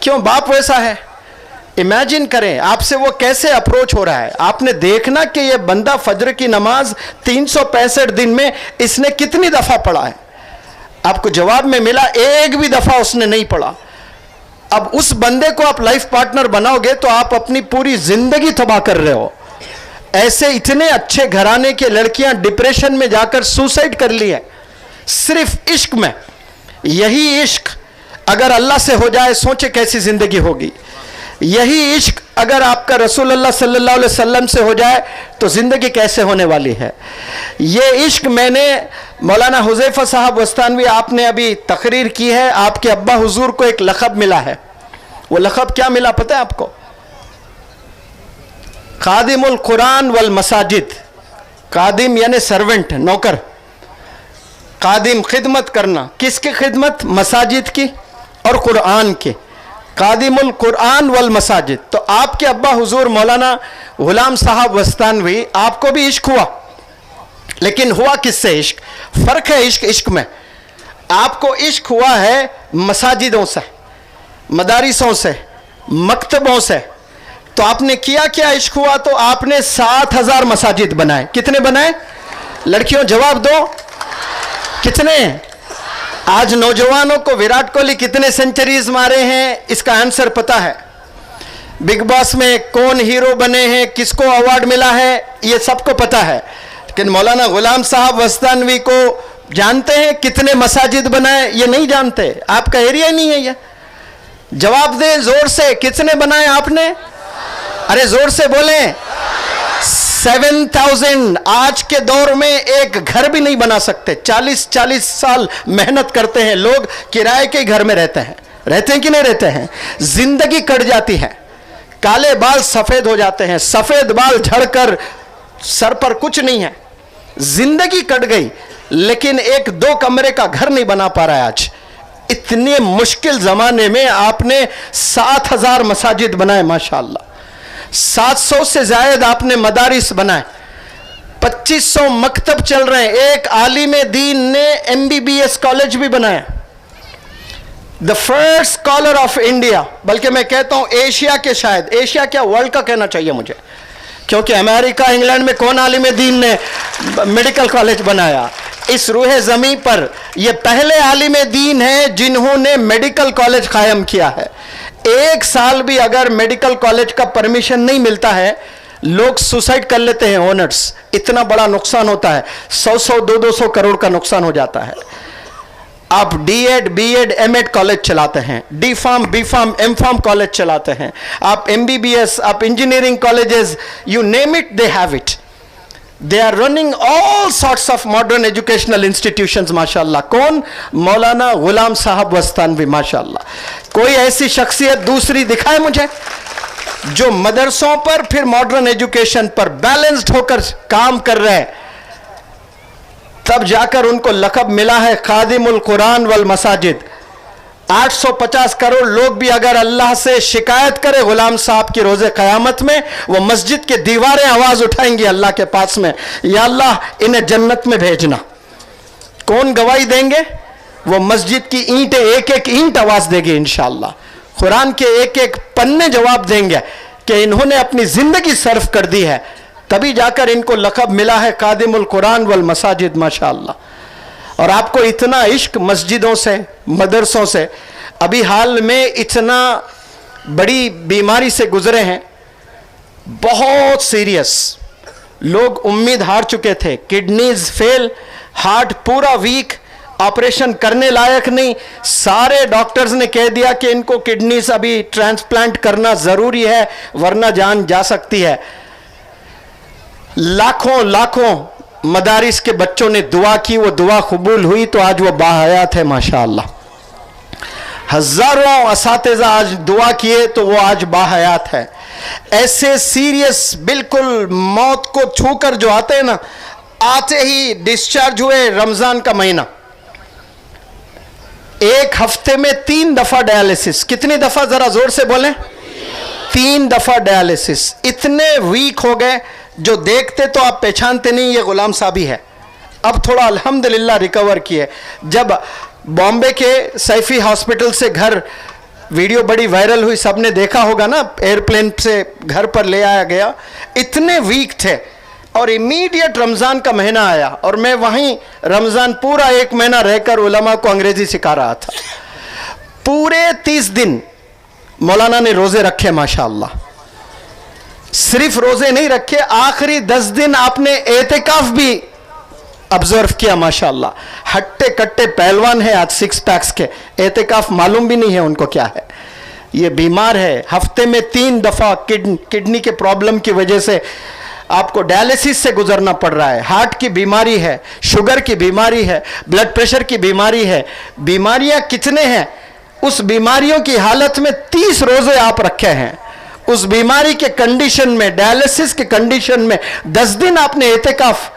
क्यों? बाप वैसा है। इमेजिन करें आपसे वो कैसे अप्रोच हो रहा है। आपने देखना कि ये बंदा फजर की नमाज 365 दिन में इसने कितनी दफा पढ़ा है। आपको जवाब में मिला एक भी दफा उसने नहीं पढ़ा। अब उस बंदे को आप लाइफ पार्टनर बनाओगे तो आप अपनी पूरी जिंदगी तबाह कर रहे हो। ऐसे इतने अच्छे घराने की लड़कियां डिप्रेशन में जाकर सुसाइड कर ली है सिर्फ इश्क में। यही इश्क अगर अल्लाह से हो जाए, सोचे कैसी जिंदगी होगी। यही इश्क अगर आपका रसूलुल्लाह सल्लल्लाहु अलैहि वसल्लम से हो जाए तो जिंदगी कैसे होने वाली है। ये इश्क मैंने मौलाना हुज़ैफा साहब वस्तानवी, आपने अभी तकरीर की है, आपके अब्बा हुजूर को एक लक़ब मिला है। वो लक़ब क्या मिला पता है आपको? खादिमुल कुरान वल मसाजिद। खादिम यानी सर्वेंट, नौकर। खादिम खिदमत करना, किसकी खिदमत? मसाजिद की और कुरान की। खादिमुल कुरान वल मसाजिद। तो आपके अब्बा हुजूर मौलाना गुलाम साहब वस्तानवी, आपको भी इश्क हुआ, लेकिन हुआ किससे इश्क? फर्क है इश्क में। आपको इश्क हुआ है मसाजिदों से, मदारिसों से, मकतबों से। तो आपने किया क्या इश्क हुआ? तो आपने 7000 मसाजिद बनाए। कितने बनाए? लड़कियों जवाब दो, कितने? आज नौजवानों को विराट कोहली कितने सेंचुरीज मारे हैं इसका आंसर पता है। बिग बॉस में कौन हीरो बने हैं, किसको अवार्ड मिला है, ये सबको पता है। लेकिन मौलाना गुलाम साहब वस्तानवी को जानते हैं कितने मसाजिद बनाए? ये नहीं जानते, आपका एरिया ही नहीं है ये। जवाब दें जोर से, कितने बनाए आपने? अरे जोर से बोलें। 7000। आज के दौर में एक घर भी नहीं बना सकते। 40-40 साल मेहनत करते हैं लोग, किराए के घर में रहते हैं कि नहीं रहते हैं? जिंदगी कट जाती है, काले बाल सफेद हो जाते हैं, सफेद बाल झड़कर सर पर कुछ नहीं है, जिंदगी कट गई। लेकिन एक 2 कमरे का घर नहीं बना पा रहा है आज। इतने मुश्किल जमाने में आपने 7000 मसाजिद बनाए, माशाअल्लाह। 700 से ज्यादा आपने मदारिस बनाए, 2500 मकतब चल रहे हैं। एक आलिम दीन ने MBBS कॉलेज भी बनाया, the first scholar of India, बल्कि मैं कहता हूं एशिया के, शायद एशिया क्या वर्ल्ड का कहना चाहिए मुझे, क्योंकि अमेरिका इंग्लैंड में कौन आलिम दीन ने मेडिकल कॉलेज बनाया? इस रूहे ज़मीं पर ये पहले आलिम दीन हैं जिन्होंने मेडिकल कॉलेज कायम किया है। एक साल भी अगर मेडिकल कॉलेज का परमिशन नहीं मिलता है, लोग सुसाइड कर लेते हैं ओनर्स। इतना बड़ा नुकसान होता है, 100-200 करोड़ का नुकसान हो जाता है। आप डीएड, बीएड, एमएड कॉलेज चलाते हैं, D pharm, B pharm, M pharm college चलाते हैं, आप एमबीबीएस, आप engineering colleges, you name it, they have it. They are running all sorts of modern educational institutions, माशाल्लाह. कौन? मौलाना गुलाम साहब वस्तानवी, माशाल्लाह. कोई ऐसी शख्सियत दूसरी दिखाए मुझे जो मदरसों पर फिर मॉडर्न एजुकेशन पर बैलेंस्ड होकर काम कर रहे हैं. तब जाकर उनको लक़ब मिला है खादिमुल कुरान वल मसाजिद. 850 करोड़ लोग भी अगर अल्लाह से शिकायत करे गुलाम साहब की रोज़े क़यामत में, वो मस्जिद के दीवारें आवाज़ उठाएंगी अल्लाह के पास में, या अल्लाह इन्हें जन्नत में भेजना. कौन गवाही देंगे? वो मस्जिद की ईंटें, एक एक ईंट आवाज़ देगी इंशाअल्लाह. कुरान के एक एक पन्ने जवाब देंगे कि इन्होंने अपनी ज़िंदगी सर्फ कर दी है. तभी जाकर इनको लक़ब मिला है कादिमुल कुरान वल मसाजिद, माशाअल्लाह. और आपको इतना इश्क मस्जिदों से, मदरसों से. अभी हाल में इतना बड़ी बीमारी से गुजरे हैं, बहुत सीरियस. लोग उम्मीद हार चुके थे, किडनीज फेल, हार्ट पूरा वीक, ऑपरेशन करने लायक नहीं. सारे डॉक्टर्स ने कह दिया कि इनको किडनीज अभी ट्रांसप्लांट करना ज़रूरी है वरना जान जा सकती है. लाखों लाखों मदारिस के बच्चों ने दुआ की, वो दुआ कबूल हुई तो आज वो बाहयात है, माशाअल्लाह. हजारों असातिज़ा आज दुआ किए तो वो आज बाहयात है. ऐसे सीरियस बिल्कुल मौत को छूकर जो आते हैं ना, आते ही डिस्चार्ज हुए. रमज़ान का महीना, एक हफ्ते में 3 दफ़ा डायलिसिस. कितनी दफ़ा? ज़रा ज़ोर से बोलें. 3 दफ़ा डायलिसिस. इतने वीक हो गए जो देखते तो आप पहचानते नहीं ये गुलाम साहब ही है. अब थोड़ा अल्हम्दुलिल्लाह रिकवर किए. जब बॉम्बे के सैफी हॉस्पिटल से घर, वीडियो बड़ी वायरल हुई, सबने देखा होगा ना, एयरप्लेन से घर पर ले आया गया. इतने वीक थे और इमीडिएट रमज़ान का महीना आया और मैं वहीं रमज़ान पूरा 1 महीना रहकर उलमा को अंग्रेज़ी सिखा रहा था. पूरे 30 दिन मौलाना ने रोज़े रखे, माशाअल्लाह. सिर्फ रोजे नहीं रखे, आखिरी 10 दिन आपने एतिकाफ भी ऑब्जर्व किया, माशाअल्लाह. हट्टे कट्टे पहलवान है आज, 6 पैक्स के. एतिकाफ मालूम भी नहीं है उनको क्या है. ये बीमार है, हफ्ते में 3 दफ़ा किडनी के प्रॉब्लम की वजह से आपको डायलिसिस से गुजरना पड़ रहा है. हार्ट की बीमारी है, शुगर की बीमारी है, ब्लड प्रेशर की बीमारी है. बीमारियां कितने हैं? उस बीमारियों की हालत में 30 रोजे आप रखे हैं. उस बीमारी के कंडीशन में, डायलिसिस के कंडीशन में 10 दिन आपने एतिकाफ,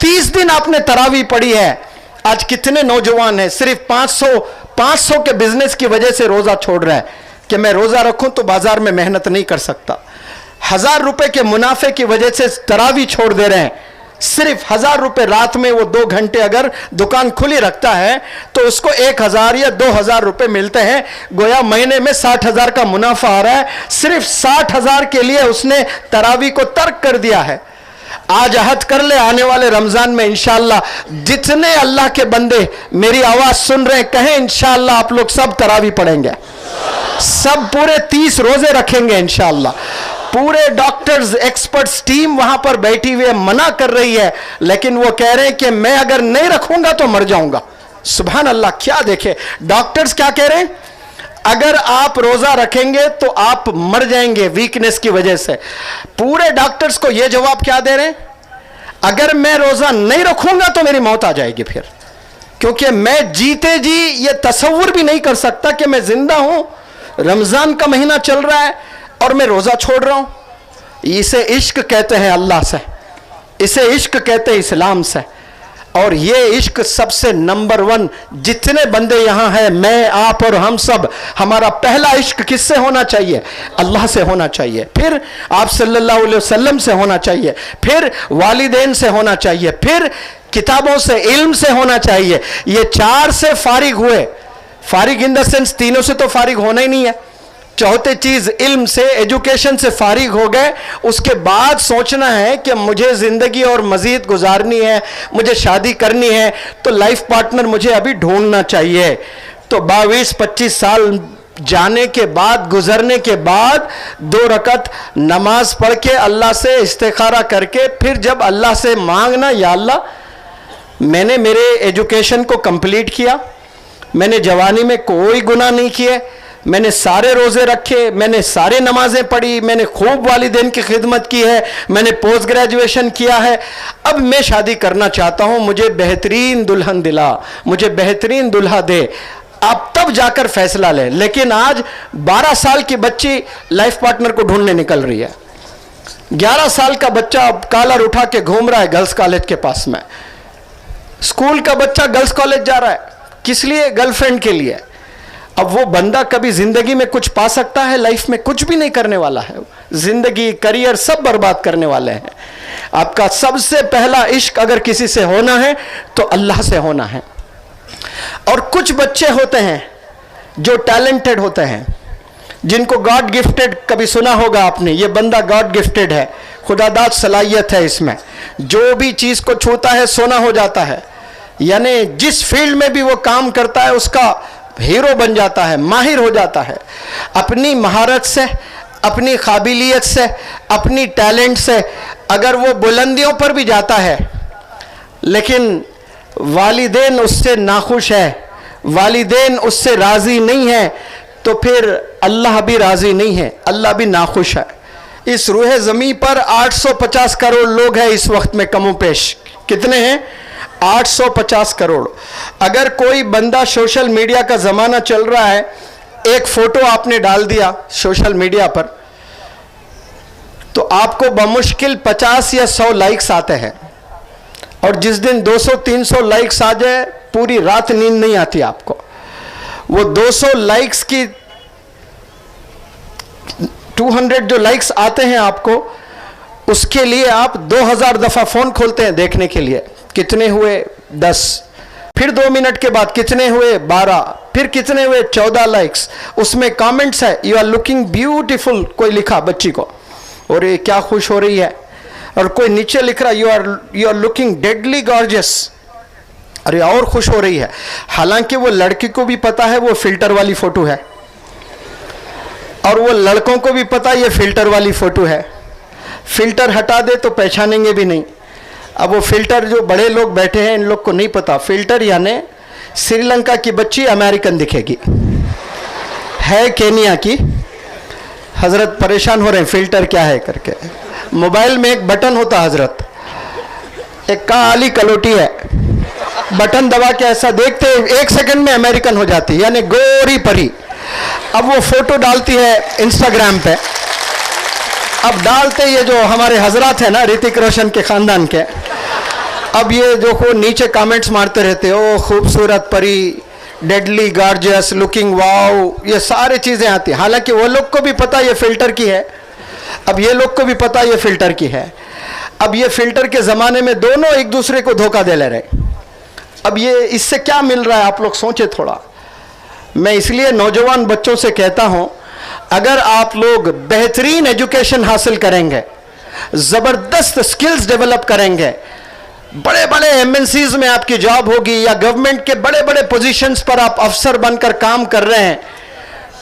30 दिन आपने तरावी पढ़ी है. आज कितने नौजवान हैं सिर्फ 500 के बिजनेस की वजह से रोजा छोड़ रहे हैं कि मैं रोजा रखूं तो बाजार में मेहनत नहीं कर सकता. 1000 रुपए के मुनाफे की वजह से तरावी छोड़ दे रहे हैं. सिर्फ 1000 रुपए रात में वो 2 घंटे अगर दुकान खुली रखता है तो उसको 1000 या 2000 रुपए मिलते हैं. गोया महीने में 60,000 का मुनाफा आ रहा है. सिर्फ 60,000 के लिए उसने तरावी को तर्क कर दिया है. आज अहद कर ले, आने वाले रमजान में इंशाअल्लाह जितने अल्लाह के बंदे मेरी आवाज सुन रहे हैं, कहें इंशाअल्लाह आप लोग सब तरावी पढ़ेंगे, सब पूरे 30 रोजे रखेंगे इंशाअल्लाह. पूरे डॉक्टर्स, एक्सपर्ट्स टीम वहां पर बैठी हुई है, मना कर रही है, लेकिन वो कह रहे हैं कि मैं अगर नहीं रखूंगा तो मर जाऊंगा. सुभान अल्लाह. क्या देखे डॉक्टर्स क्या कह रहे हैं? अगर आप रोजा रखेंगे तो आप मर जाएंगे वीकनेस की वजह से. पूरे डॉक्टर्स को यह जवाब क्या दे रहे हैं? अगर मैं रोजा नहीं रखूंगा तो मेरी मौत आ जाएगी फिर, क्योंकि मैं जीते जी ये तसव्वुर भी नहीं कर सकता कि मैं जिंदा हूं, रमजान का महीना चल रहा है और मैं रोजा छोड़ रहा हूं. इसे इश्क कहते हैं अल्लाह से, इसे इश्क कहते हैं इस्लाम से. और ये इश्क सबसे नंबर 1. जितने बंदे यहाँ हैं, मैं, आप और हम सब, हमारा पहला इश्क किससे होना चाहिए? अल्लाह से होना चाहिए. फिर आप सल्लल्लाहु अलैहि वसल्लम से होना चाहिए, फिर वालिदैन से होना चाहिए, फिर किताबों से, इल्म से होना चाहिए. ये 4 से फारिग हुए. फारिग इन द सेंस तीनों से तो फारिग होना ही नहीं है. चौथी चीज इल्म से, एजुकेशन से फारिग हो गए, उसके बाद सोचना है कि मुझे जिंदगी और मजीद गुजारनी है, मुझे शादी करनी है, तो लाइफ पार्टनर मुझे अभी ढूंढना चाहिए. तो 22-25 साल जाने के बाद, गुजरने के बाद 2 रकत नमाज पढ़ के अल्लाह से इस्तिखारा करके, फिर जब अल्लाह से मांगना, या अल्लाह मैंने मेरे एजुकेशन को कंप्लीट किया, मैंने जवानी में कोई गुनाह नहीं किए, मैंने सारे रोजे रखे, मैंने सारे नमाजें पढ़ी, मैंने खूब वालिदैन की खिदमत की है, मैंने पोस्ट ग्रेजुएशन किया है। अब मैं शादी करना चाहता हूं, मुझे बेहतरीन दुल्हन दिला, मुझे बेहतरीन दुल्हा दे, आप तब जाकर फैसला लें। लेकिन आज 12 साल की बच्ची लाइफ पार्टनर को ढूंढने निकल रही है, 11 साल का बच्चा कॉलर उठा के घूम रहा है गर्ल्स कॉलेज के पास में, स्कूल का बच्चा गर्ल्स कॉलेज जा रहा है, किस लिए? गर्लफ्रेंड के लिए। अब वो बंदा कभी जिंदगी में कुछ पा सकता है? लाइफ में कुछ भी नहीं करने वाला है, जिंदगी करियर सब बर्बाद करने वाले हैं। आपका सबसे पहला इश्क अगर किसी से होना है तो अल्लाह से होना है। और कुछ बच्चे होते हैं जो टैलेंटेड होते हैं, जिनको गॉड गिफ्टेड, कभी सुना होगा आपने, ये बंदा गॉड गिफ्टेड है, खुदादाद सलाहियत है इसमें, जो भी चीज को छूता है सोना हो जाता है, यानी जिस फील्ड में भी वो काम करता है उसका हीरो बन जाता है, माहिर हो जाता है। अपनी महारत से, अपनी काबिलियत से, अपनी टैलेंट से अगर वो बुलंदियों पर भी जाता है, लेकिन वालिदैन उससे नाखुश है, वालिदैन उससे राजी नहीं है, तो फिर अल्लाह भी राजी नहीं है, अल्लाह भी नाखुश है। इस रूहे ज़मीं पर 850 करोड़ लोग हैं इस वक्त में, कमो पेश कितने हैं? 850 करोड़। अगर कोई बंदा, सोशल मीडिया का ज़माना चल रहा है, एक फ़ोटो आपने डाल दिया सोशल मीडिया पर, तो आपको बमुश्किल 50 या 100 लाइक्स आते हैं, और जिस दिन 200-300 लाइक्स आ जाए पूरी रात नींद नहीं आती आपको। वो 200 लाइक्स की 200 जो लाइक्स आते हैं आपको, उसके लिए आप 2000 दफ़ा फ़ोन खोलते हैं देखने के लिए, कितने हुए? 10। फिर 2 मिनट के बाद कितने हुए? 12। फिर कितने हुए? 14 लाइक्स। उसमें कमेंट्स है, यू आर लुकिंग ब्यूटीफुल, कोई लिखा बच्ची को, और ये क्या खुश हो रही है, और कोई नीचे लिख रहा, you are looking deadly gorgeous, अरे और खुश हो रही है। हालांकि वो लड़की को भी पता है वो फिल्टर वाली फोटो है, और वो लड़कों को भी पता है ये फिल्टर वाली फोटो है, फिल्टर हटा दे तो पहचानेंगे भी नहीं। अब वो फिल्टर, जो बड़े लोग बैठे हैं इन लोग को नहीं पता, फिल्टर यानी श्रीलंका की बच्ची अमेरिकन दिखेगी, है केनिया की। हजरत परेशान हो रहे हैं फिल्टर क्या है करके। मोबाइल में एक बटन होता हजरत, एक काली कलोटी है, बटन दबा के ऐसा देखते 1 सेकंड में अमेरिकन हो जाती है, यानी गोरी परी। अब वो फोटो डालती है इंस्टाग्राम पे, अब डालते ये जो हमारे हजरत है ना ऋतिक रोशन के खानदान के, अब ये जो को नीचे कमेंट्स मारते रहते, ओ खूबसूरत परी, डेडली गॉर्जियस, लुकिंग वाओ, ये सारी चीजें आती हैं। हालांकि वो लोग को भी पता ये फिल्टर की है, अब ये लोग को भी पता ये फिल्टर की है। अब ये फिल्टर के ज़माने में दोनों एक दूसरे को धोखा दे ले रहे। अब ये इससे क्या मिल रहा है आप लोग सोचे थोड़ा। मैं इसलिए नौजवान बच्चों से कहता हूं, अगर आप लोग बेहतरीन एजुकेशन हासिल करेंगे, ज़बरदस्त स्किल्स डेवलप करेंगे, बड़े बड़े एमएनसीज में आपकी जॉब होगी, या गवर्नमेंट के बड़े बड़े पोजीशंस पर आप अफसर बनकर काम कर रहे हैं,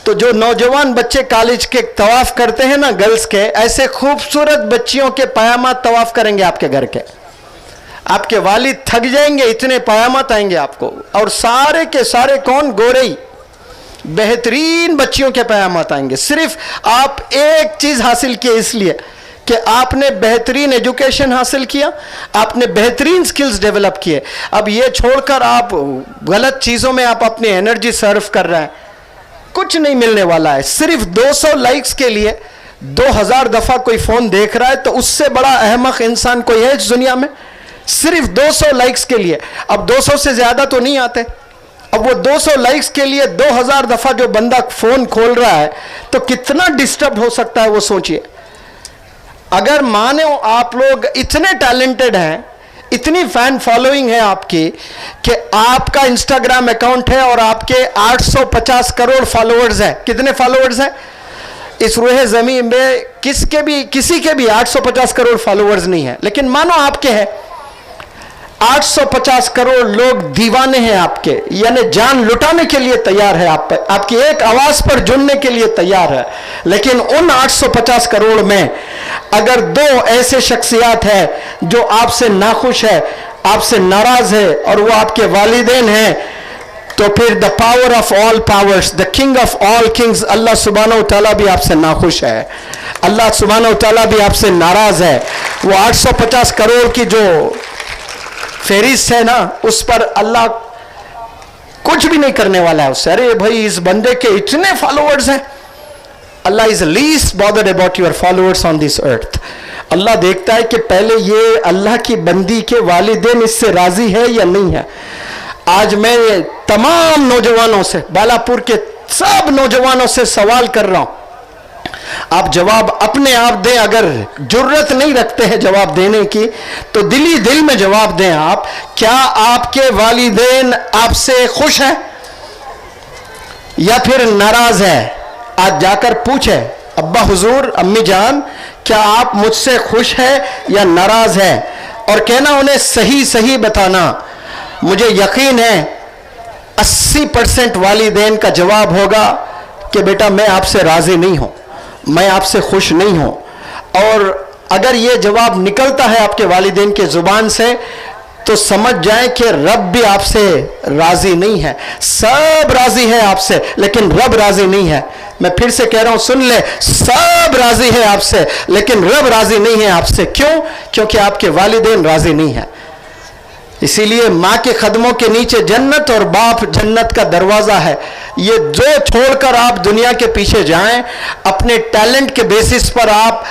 तो जो नौजवान बच्चे कॉलेज के तवाफ करते हैं ना गर्ल्स के, ऐसे खूबसूरत बच्चियों के पयामात तवाफ करेंगे आपके घर के। आपके वालिद थक जाएंगे, इतने पयामात आएंगे आपको, और सारे के सारे कौन? गोरे, बेहतरीन बच्चियों के पयामात आएंगे। सिर्फ आप एक चीज हासिल की इसलिए कि आपने बेहतरीन एजुकेशन हासिल किया, आपने बेहतरीन स्किल्स डेवलप किए। अब ये छोड़कर आप गलत चीजों में आप अपनी एनर्जी सर्व कर रहे हैं, कुछ नहीं मिलने वाला है। सिर्फ 200 लाइक्स के लिए 2000 दफा कोई फोन देख रहा है, तो उससे बड़ा अहमक इंसान कोई है इस दुनिया में? सिर्फ 200 लाइक्स के लिए। अब 200 से ज्यादा तो नहीं आते। अब वो 200 लाइक्स के लिए 2000 दफा जो बंदा फोन खोल रहा है, तो कितना डिस्टर्ब हो सकता है वो सोचिए। अगर माने आप लोग इतने टैलेंटेड हैं, इतनी फैन फॉलोइंग है आपकी, कि आपका इंस्टाग्राम अकाउंट है और आपके 850 करोड़ फॉलोअर्स हैं। कितने फॉलोअर्स हैं इस रूहे ज़मीन में? किसी के भी 850 करोड़ फॉलोअर्स नहीं है, लेकिन मानो आपके हैं 850 करोड़ लोग दीवाने हैं आपके, यानी जान लुटाने के लिए तैयार है आप पे, आपकी एक आवाज पर जुड़ने के लिए तैयार है। लेकिन उन 850 करोड़ में अगर 2 ऐसे शख्सियात हैं जो आपसे नाखुश है, आपसे नाराज है, और वो आपके वालिदैन हैं, तो फिर the power of all powers, the king of all kings, Allah सुब्हानहू तआला भी आपसे नाखुश है, अल्लाह सुब्हानहू तआला भी आपसे नाराज है। वो 850 करोड़ की जो फेरिस्त है ना, उस पर अल्लाह कुछ भी नहीं करने वाला है उससे। अरे भाई, इस बंदे के इतने फॉलोअर्स हैं। Allah is least bothered about your followers on this earth. Allah देखता है कि पहले ये अल्लाह की बंदी के वालिदैन इससे राजी है या नहीं है। आज मैं तमाम नौजवानों से, बालापुर के सब नौजवानों से सवाल कर रहा हूं, आप जवाब अपने आप दें। अगर जुर्रत नहीं रखते हैं जवाब देने की, तो दिली दिल में जवाब दें। आप, क्या आपके वालिदैन आपसे खुश हैं या फिर नाराज है? आज जाकर पूछे, अब्बा हुजूर, अम्मी जान, क्या आप मुझसे खुश है या नाराज है? और कहना उन्हें सही सही बताना। मुझे यकीन है 80% वालिदैन का जवाब होगा कि बेटा मैं आपसे राजी नहीं हूं, मैं आपसे खुश नहीं हूं। और अगर यह जवाब निकलता है आपके वालिदैन के जुबान से, तो समझ जाएं कि रब भी आपसे राजी नहीं है। सब राजी है आपसे, लेकिन रब राजी नहीं है। मैं फिर से कह रहा हूं, सुन ले, सब राजी है आपसे, लेकिन रब राजी नहीं है आपसे। क्यों? क्योंकि आपके वालिदैन राजी नहीं है। इसीलिए माँ के कदमों के नीचे जन्नत और बाप जन्नत का दरवाजा है। ये जो छोड़कर आप दुनिया के पीछे जाएं, अपने टैलेंट के बेसिस पर आप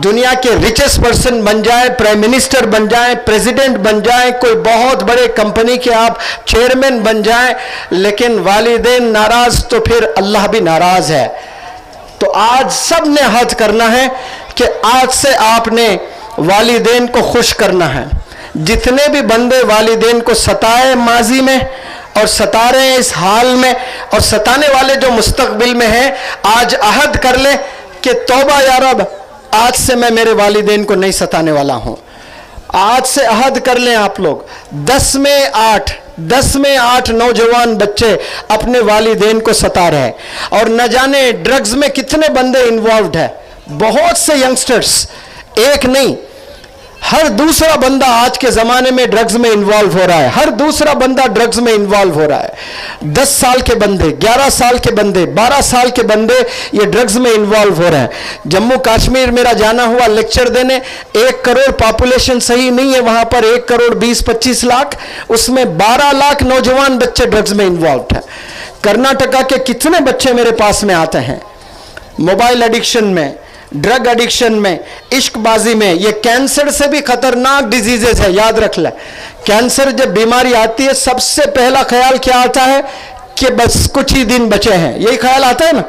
दुनिया के रिचेस्ट पर्सन बन जाएं, प्राइम मिनिस्टर बन जाएं, प्रेसिडेंट बन जाएं, कोई बहुत बड़े कंपनी के आप चेयरमैन बन जाएं, लेकिन वालिदैन नाराज, तो फिर अल्लाह भी नाराज है। तो आज सब ने हद करना है कि आज से आपने वालिदैन को खुश करना है। जितने भी बंदे वालिदैन को सताए माजी में और सता रहे हैं इस हाल में, और सताने वाले जो मुस्तकबिल में हैं, आज अहद कर ले कि तौबा या रब, आज से मैं मेरे वालिदैन को नहीं सताने वाला हूं। आज से अहद कर लें आप लोग। 10 में 8 नौजवान बच्चे अपने वालिदैन को सता रहे हैं, और न जाने ड्रग्स में कितने बंदे इन्वॉल्व है। बहुत से यंगस्टर्स, एक नहीं, हर दूसरा बंदा आज के जमाने में ड्रग्स में इन्वॉल्व हो रहा है। हर दूसरा बंदा ड्रग्स में इन्वॉल्व हो रहा है। 10 साल के बंदे, 11 साल के बंदे, 12 साल के बंदे ये ड्रग्स में इन्वॉल्व हो रहे हैं। जम्मू कश्मीर मेरा जाना हुआ लेक्चर देने, 1 करोड़ पॉपुलेशन सही नहीं है वहां पर, 1 करोड़ 20-25 लाख, उसमें 12 लाख नौजवान बच्चे ड्रग्स में इन्वॉल्व है। कर्नाटका के कितने बच्चे मेरे पास में आते हैं मोबाइल एडिक्शन में, ड्रग एडिक्शन में, इश्कबाजी में। ये कैंसर से भी खतरनाक डिजीजेस है, याद रख ले। कैंसर जब बीमारी आती है, सबसे पहला ख्याल क्या आता है कि बस कुछ ही दिन बचे हैं, यही ख्याल आता है ना।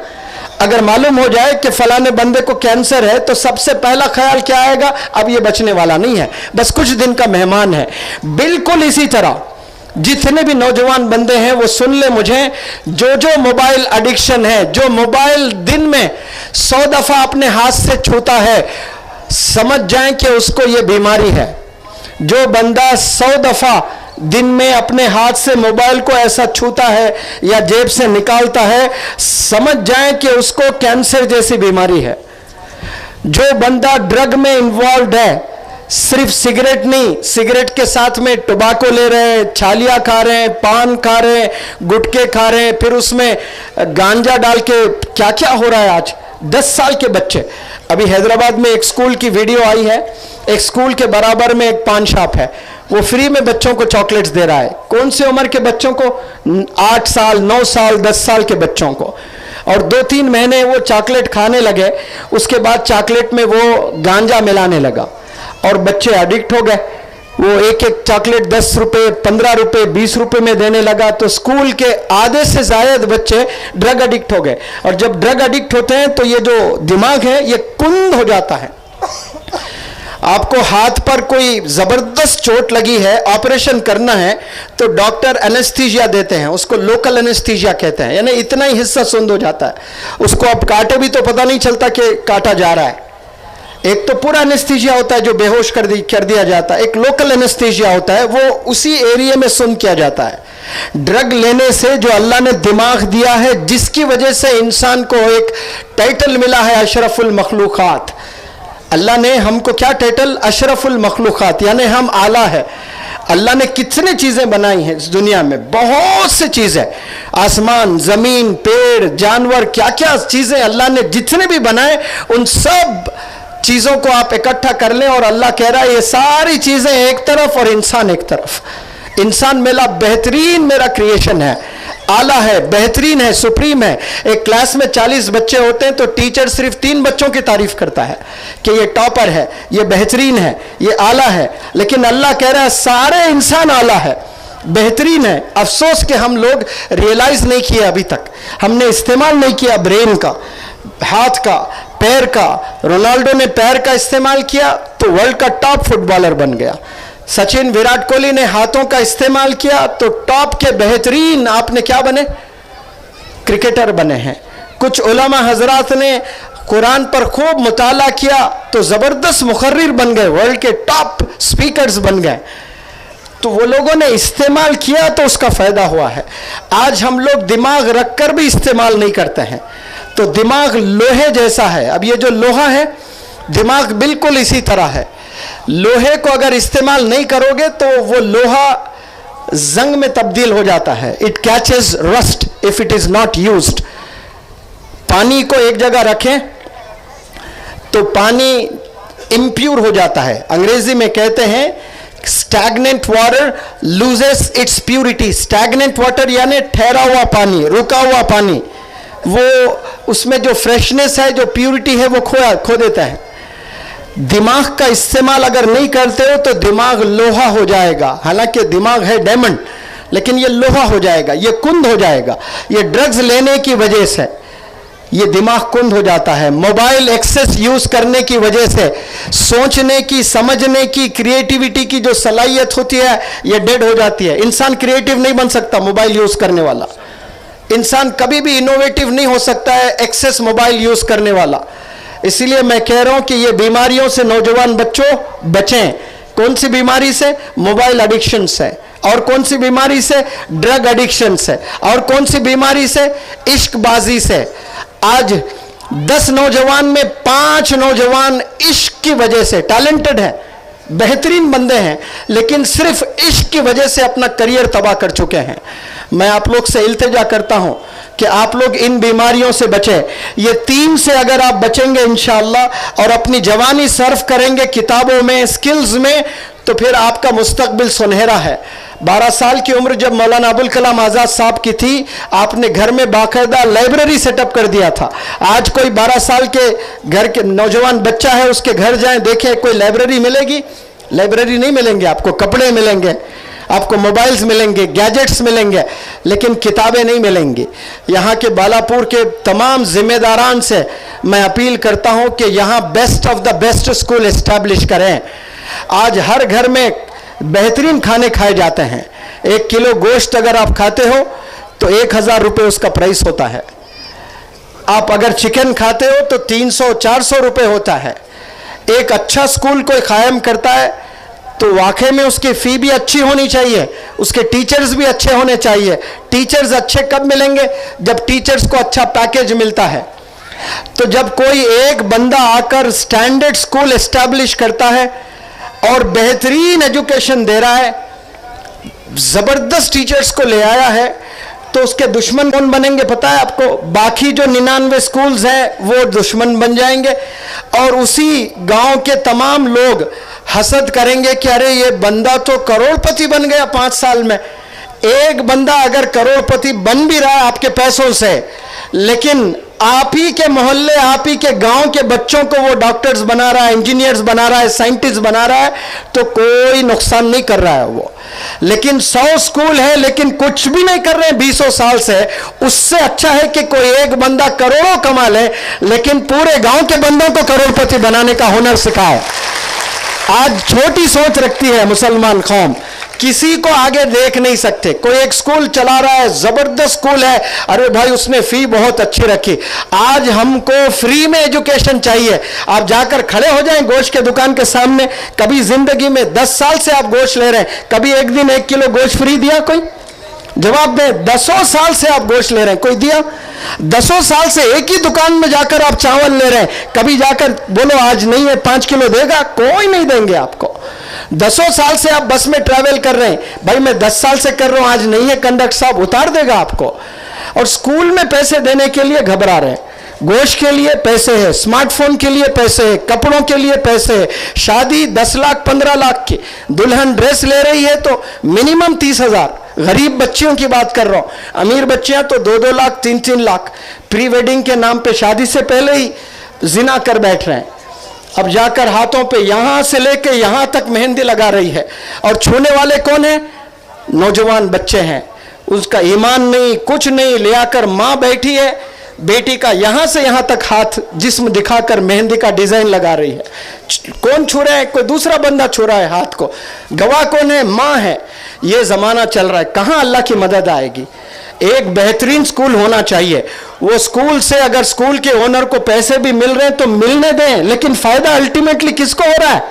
अगर मालूम हो जाए कि फलाने बंदे को कैंसर है, तो सबसे पहला ख्याल क्या आएगा? अब ये बचने वाला नहीं है, बस कुछ दिन का मेहमान है। बिल्कुल इसी तरह जितने भी नौजवान बंदे हैं, वो सुन ले मुझे, जो जो मोबाइल एडिक्शन है, जो मोबाइल दिन में 100 दफा अपने हाथ से छूता है, समझ जाएं कि उसको ये बीमारी है। जो बंदा 100 दफा दिन में अपने हाथ से मोबाइल को ऐसा छूता है या जेब से निकालता है, समझ जाएं कि उसको कैंसर जैसी बीमारी है। जो बंदा ड्रग में इन्वॉल्व है, सिर्फ सिगरेट नहीं, सिगरेट के साथ में टोबैको ले रहे हैं, छालियाँ खा रहे हैं, पान खा रहे हैं, गुटखे खा रहे हैं, फिर उसमें गांजा डाल के क्या क्या हो रहा है आज। 10 साल के बच्चे, अभी हैदराबाद में एक स्कूल की वीडियो आई है, एक स्कूल के बराबर में एक पान शॉप है, वो फ्री में बच्चों को चॉकलेट्स दे रहा है। कौन सी उम्र के बच्चों को? 8 साल, 9 साल, 10 साल के बच्चों को। और 2-3 महीने वो चॉकलेट खाने लगे, उसके बाद चॉकलेट में वो गांजा मिलाने लगा और बच्चे एडिक्ट हो गए। वो एक एक चॉकलेट 10 रुपए, 15 रुपए, 20 रुपए में देने लगा, तो स्कूल के आधे से ज्यादा बच्चे ड्रग एडिक्ट हो गए। और जब ड्रग एडिक्ट होते हैं तो ये जो दिमाग है ये कुंद हो जाता है। आपको हाथ पर कोई जबरदस्त चोट लगी है, ऑपरेशन करना है, तो डॉक्टर एनेस्थीसिया देते हैं, उसको लोकल एनेस्थीसिया कहते हैं, यानी इतना ही हिस्सा सुंद हो जाता है, उसको अब काटे भी तो पता नहीं चलता कि काटा जा रहा है। एक तो पूरा एनेस्थीसिया होता है जो बेहोश कर दिया जाता है, एक लोकल एनेस्थीसिया होता है, वो उसी एरिया में सुन किया जाता है। ड्रग लेने से जो अल्लाह ने दिमाग दिया है, जिसकी वजह से इंसान को एक टाइटल मिला है अशरफुल मखलूकात। अल्लाह ने हमको क्या टाइटल? अशरफुल मखलूकात, यानी हम आला है। अल्लाह ने कितने चीजें बनाई हैं इस दुनिया में, बहुत सी चीजें, आसमान, जमीन, पेड़, जानवर, क्या क्या चीजें अल्लाह ने जितने भी बनाए, उन सब चीजों को आप इकट्ठा कर लें और अल्लाह कह रहा है ये सारी चीजें एक तरफ और इंसान एक तरफ। इंसान मेरा बेहतरीन, मेरा क्रिएशन है, आला है, बेहतरीन है, सुप्रीम है। एक क्लास में 40 बच्चे होते हैं तो टीचर सिर्फ 3 बच्चों की तारीफ करता है कि ये टॉपर है, ये बेहतरीन है, ये आला है। लेकिन अल्लाह कह रहा है सारे इंसान आला है, बेहतरीन है। अफसोस कि हम लोग रियलाइज नहीं किए अभी तक, हमने इस्तेमाल नहीं किया ब्रेन का, हाथ का, पैर का। रोनाल्डो ने पैर का इस्तेमाल किया तो वर्ल्ड का टॉप फुटबॉलर बन गया। सचिन, विराट कोहली ने हाथों का इस्तेमाल किया तो टॉप के बेहतरीन आपने क्या बने, क्रिकेटर बने हैं। कुछ उलमा हजरात ने कुरान पर खूब मुताला किया तो जबरदस्त मुखर्रिर बन गए, वर्ल्ड के टॉप स्पीकर्स बन गए। तो वो लोगों ने इस्तेमाल किया तो उसका फायदा हुआ है। आज हम लोग दिमाग रखकर भी इस्तेमाल नहीं करते हैं। तो दिमाग लोहे जैसा है। अब ये जो लोहा है, दिमाग बिल्कुल इसी तरह है। लोहे को अगर इस्तेमाल नहीं करोगे तो वो लोहा जंग में तब्दील हो जाता है। It catches rust if it is not used. पानी को एक जगह रखें तो पानी इम्प्योर हो जाता है। अंग्रेजी में कहते हैं stagnant water loses it's purity. Stagnant water यानी ठहरा हुआ पानी, रुका हुआ पानी, वो उसमें जो फ्रेशनेस है, जो प्यूरिटी है, वो खो देता है। दिमाग का इस्तेमाल अगर नहीं करते हो तो दिमाग लोहा हो जाएगा। हालांकि दिमाग है डायमंड, लेकिन ये लोहा हो जाएगा, ये कुंद हो जाएगा। ये ड्रग्स लेने की वजह से ये दिमाग कुंद हो जाता है। मोबाइल एक्सेस यूज करने की वजह से सोचने की, समझने की, क्रिएटिविटी की जो सलाहियत होती है ये डेड हो जाती है। इंसान क्रिएटिव नहीं बन सकता मोबाइल यूज करने वाला। इंसान कभी भी इनोवेटिव नहीं हो सकता है एक्सेस मोबाइल यूज करने वाला। इसीलिए मैं कह रहा हूं कि ये बीमारियों से नौजवान बच्चों बचें। कौन सी बीमारी से? मोबाइल एडिक्शन से। और कौन सी बीमारी से? ड्रग एडिक्शन से। और कौन सी बीमारी से? इश्कबाजी से। आज 10 नौजवान में 5 नौजवान इश्क की वजह से टैलेंटेड हैं, बेहतरीन बंदे हैं, लेकिन सिर्फ इश्क की वजह से अपना करियर तबाह कर चुके हैं। मैं आप लोग से इल्तिजा करता हूं कि आप लोग इन बीमारियों से बचें। ये 3 से अगर आप बचेंगे इंशाअल्लाह और अपनी जवानी सर्फ करेंगे किताबों में, स्किल्स में, तो फिर आपका मुस्तकबिल सुनहरा है। 12 साल की उम्र जब मौलाना अबुल कलाम आज़ाद साहब की थी, आपने घर में बाकायदा लाइब्रेरी सेटअप कर दिया था। आज कोई 12 साल के घर के नौजवान बच्चा है, उसके घर जाएं, देखें कोई लाइब्रेरी मिलेगी? लाइब्रेरी नहीं मिलेंगे आपको। कपड़े मिलेंगे, आपको मोबाइल्स मिलेंगे, गैजेट्स मिलेंगे, लेकिन किताबें नहीं मिलेंगी। यहाँ के बालापुर के तमाम जिम्मेदारान से मैं अपील करता हूँ कि यहाँ best of the best school establish करें। आज हर घर में बेहतरीन खाने खाए जाते हैं। 1 किलो गोश्त अगर आप खाते हो तो 1000 रुपये उसका प्राइस होता है। आप अगर चिकन खाते हो तो 300-400 रुपये होता है। एक अच्छा स्कूल कोई कायम करता है तो वाकई में उसकी फ़ी भी अच्छी होनी चाहिए, उसके टीचर्स भी अच्छे होने चाहिए। टीचर्स अच्छे कब मिलेंगे? जब टीचर्स को अच्छा पैकेज मिलता है। तो जब कोई एक बंदा आकर स्टैंडर्ड स्कूल एस्टैब्लिश करता है और बेहतरीन एजुकेशन दे रहा है, ज़बरदस्त टीचर्स को ले आया है, तो उसके दुश्मन कौन बनेंगे पता है आपको? बाकी जो 99 स्कूल्स हैं वो दुश्मन बन जाएंगे और उसी गांव के तमाम लोग हसद करेंगे कि अरे ये बंदा तो करोड़पति बन गया 5 साल में। एक बंदा अगर करोड़पति बन भी रहा है आपके पैसों से, लेकिन आप ही के मोहल्ले, आप ही के गांव के बच्चों को वो डॉक्टर्स बना रहा है, इंजीनियर्स बना रहा है, साइंटिस्ट बना रहा है, तो कोई नुकसान नहीं कर रहा है वो। लेकिन 100 स्कूल है लेकिन कुछ भी नहीं कर रहे हैं 20 साल से, उससे अच्छा है कि कोई एक बंदा करोड़ों कमा ले लेकिन पूरे गांव के बंदों को करोड़पति बनाने का हुनर सिखाए। आज छोटी सोच रखती है मुसलमान कौम, किसी को आगे देख नहीं सकते। कोई एक स्कूल चला रहा है, जबरदस्त स्कूल है, अरे भाई उसने फी बहुत अच्छी रखी। आज हमको फ्री में एजुकेशन चाहिए। आप जाकर खड़े हो जाएं गोश्त के दुकान के सामने, कभी जिंदगी में 10 साल से आप गोश्त ले रहे हैं, कभी एक दिन 1 किलो गोश्त फ्री दिया कोई? जवाब दें। 10 साल से आप गोश्त ले रहे हैं, कोई दिया? 10 साल से एक ही दुकान में जाकर आप चावल ले रहे हैं, कभी जाकर बोलो आज नहीं है 5 किलो देगा? कोई नहीं देंगे आपको। 10 साल से आप बस में ट्रैवल कर रहे हैं, भाई मैं 10 साल से कर रहा हूं, आज नहीं है कंडक्टर साहब, उतार देगा आपको। और स्कूल में पैसे देने के लिए घबरा रहे हैं, गोश्त के लिए पैसे है, स्मार्टफोन के लिए पैसे है, कपड़ों के लिए पैसे है, शादी 10 लाख 15 लाख की, दुल्हन ड्रेस ले रही है तो मिनिमम 30,000, गरीब बच्चियों की बात कर रहा हूं, अमीर बच्चियां तो 2-2 लाख 3-3 लाख प्री वेडिंग के नाम पे शादी से पहले ही जिना कर बैठ रहे हैं। अब जाकर हाथों पे यहां से लेके यहां तक मेहंदी लगा रही है, और छूने वाले कौन है? नौजवान बच्चे हैं, उसका ईमान नहीं कुछ नहीं, ले आकर मां बैठी है, बेटी का यहां से यहां तक हाथ जिस्म दिखाकर मेहंदी का डिजाइन लगा रही है। कौन छू रहा है? कोई दूसरा बंदा छू रहा है हाथ को, गवाह कौन है? मां है। यह जमाना चल रहा है, कहां अल्लाह की मदद आएगी? एक बेहतरीन स्कूल होना चाहिए, वो स्कूल से अगर स्कूल के ओनर को पैसे भी मिल रहे हैं तो मिलने दें, लेकिन फायदा अल्टीमेटली किसको हो रहा है?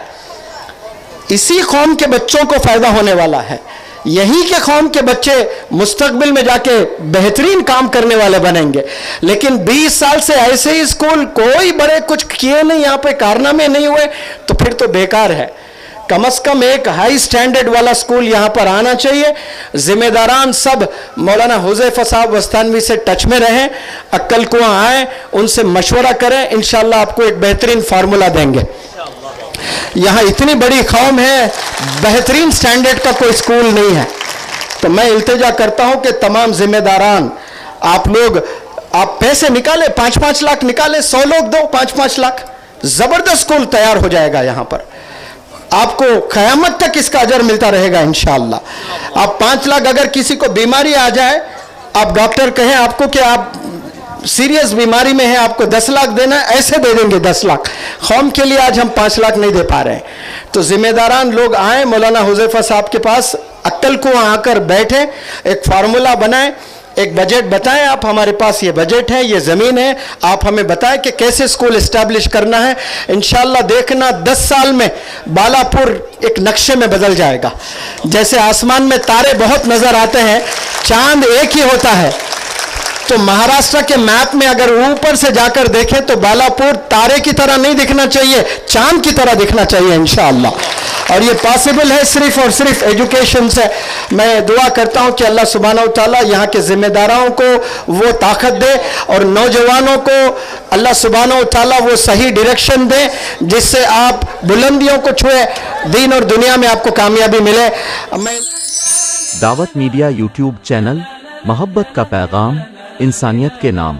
इसी कौम के बच्चों को फायदा होने वाला है। यही के कौम के बच्चे मुस्तकबिल में जाके बेहतरीन काम करने वाले बनेंगे। लेकिन 20 साल से ऐसे ही स्कूल कोई बड़े कुछ किए नहीं, यहां पे कारनामे नहीं हुए, तो फिर तो बेकार है। कम से कम एक हाई स्टैंडर्ड वाला स्कूल यहां पर आना चाहिए। जिम्मेदारान सब मौलाना हुज़ैफा साहब वस्तानवी से टच में रहें, अक्कल कुआं आए, उनसे मशवरा करें, इंशाअल्लाह आपको एक बेहतरीन फार्मूला देंगे। यहां इतनी बड़ी कौम है, बेहतरीन स्टैंडर्ड का कोई स्कूल नहीं है। तो मैं इल्तिजा करता हूं कि तमाम जिम्मेदारान आप लोग, आप पैसे निकाले, 5-5 लाख निकाले, 100 लोग दो 5-5 लाख, जबरदस्त स्कूल तैयार हो जाएगा यहां पर, आपको क़यामत तक इसका अजर मिलता रहेगा इंशाअल्लाह। आप 5 लाख, अगर किसी को बीमारी आ जाए, आप डॉक्टर कहें आपको कि आप सीरियस बीमारी में है, आपको 10 लाख देना है, ऐसे दे देंगे 10 लाख। कौम के लिए आज हम 5 लाख नहीं दे पा रहे हैं। तो जिम्मेदारान लोग आए मौलाना हुज़ैफा साहब के पास, अक्ल को आकर बैठे, एक फार्मूला बनाएं, एक बजट बताएं, आप हमारे पास ये बजट है, ये ज़मीन है, आप हमें बताएं कि कैसे स्कूल इस्टेब्लिश करना है। इंशाअल्लाह देखना 10 साल में बालापुर एक नक्शे में बदल जाएगा। जैसे आसमान में तारे बहुत नज़र आते हैं, चांद एक ही होता है, तो महाराष्ट्र के मैप में अगर ऊपर से जाकर देखें तो बालापुर तारे की तरह नहीं दिखना चाहिए, चांद की तरह दिखना चाहिए इंशाअल्लाह। और ये पॉसिबल है सिर्फ और सिर्फ एजुकेशन से। मैं दुआ करता हूं कि अल्लाह सुब्हानहू व तआला यहाँ के जिम्मेदारों को वो ताकत दे, और नौजवानों को अल्लाह सुब्हानहू व तआला वो सही डायरेक्शन दे, जिससे आप बुलंदियों को छुए, दीन और दुनिया में आपको कामयाबी मिले। मैं दावत मीडिया यूट्यूब चैनल, मोहब्बत का पैगाम, इंसानियत के नाम।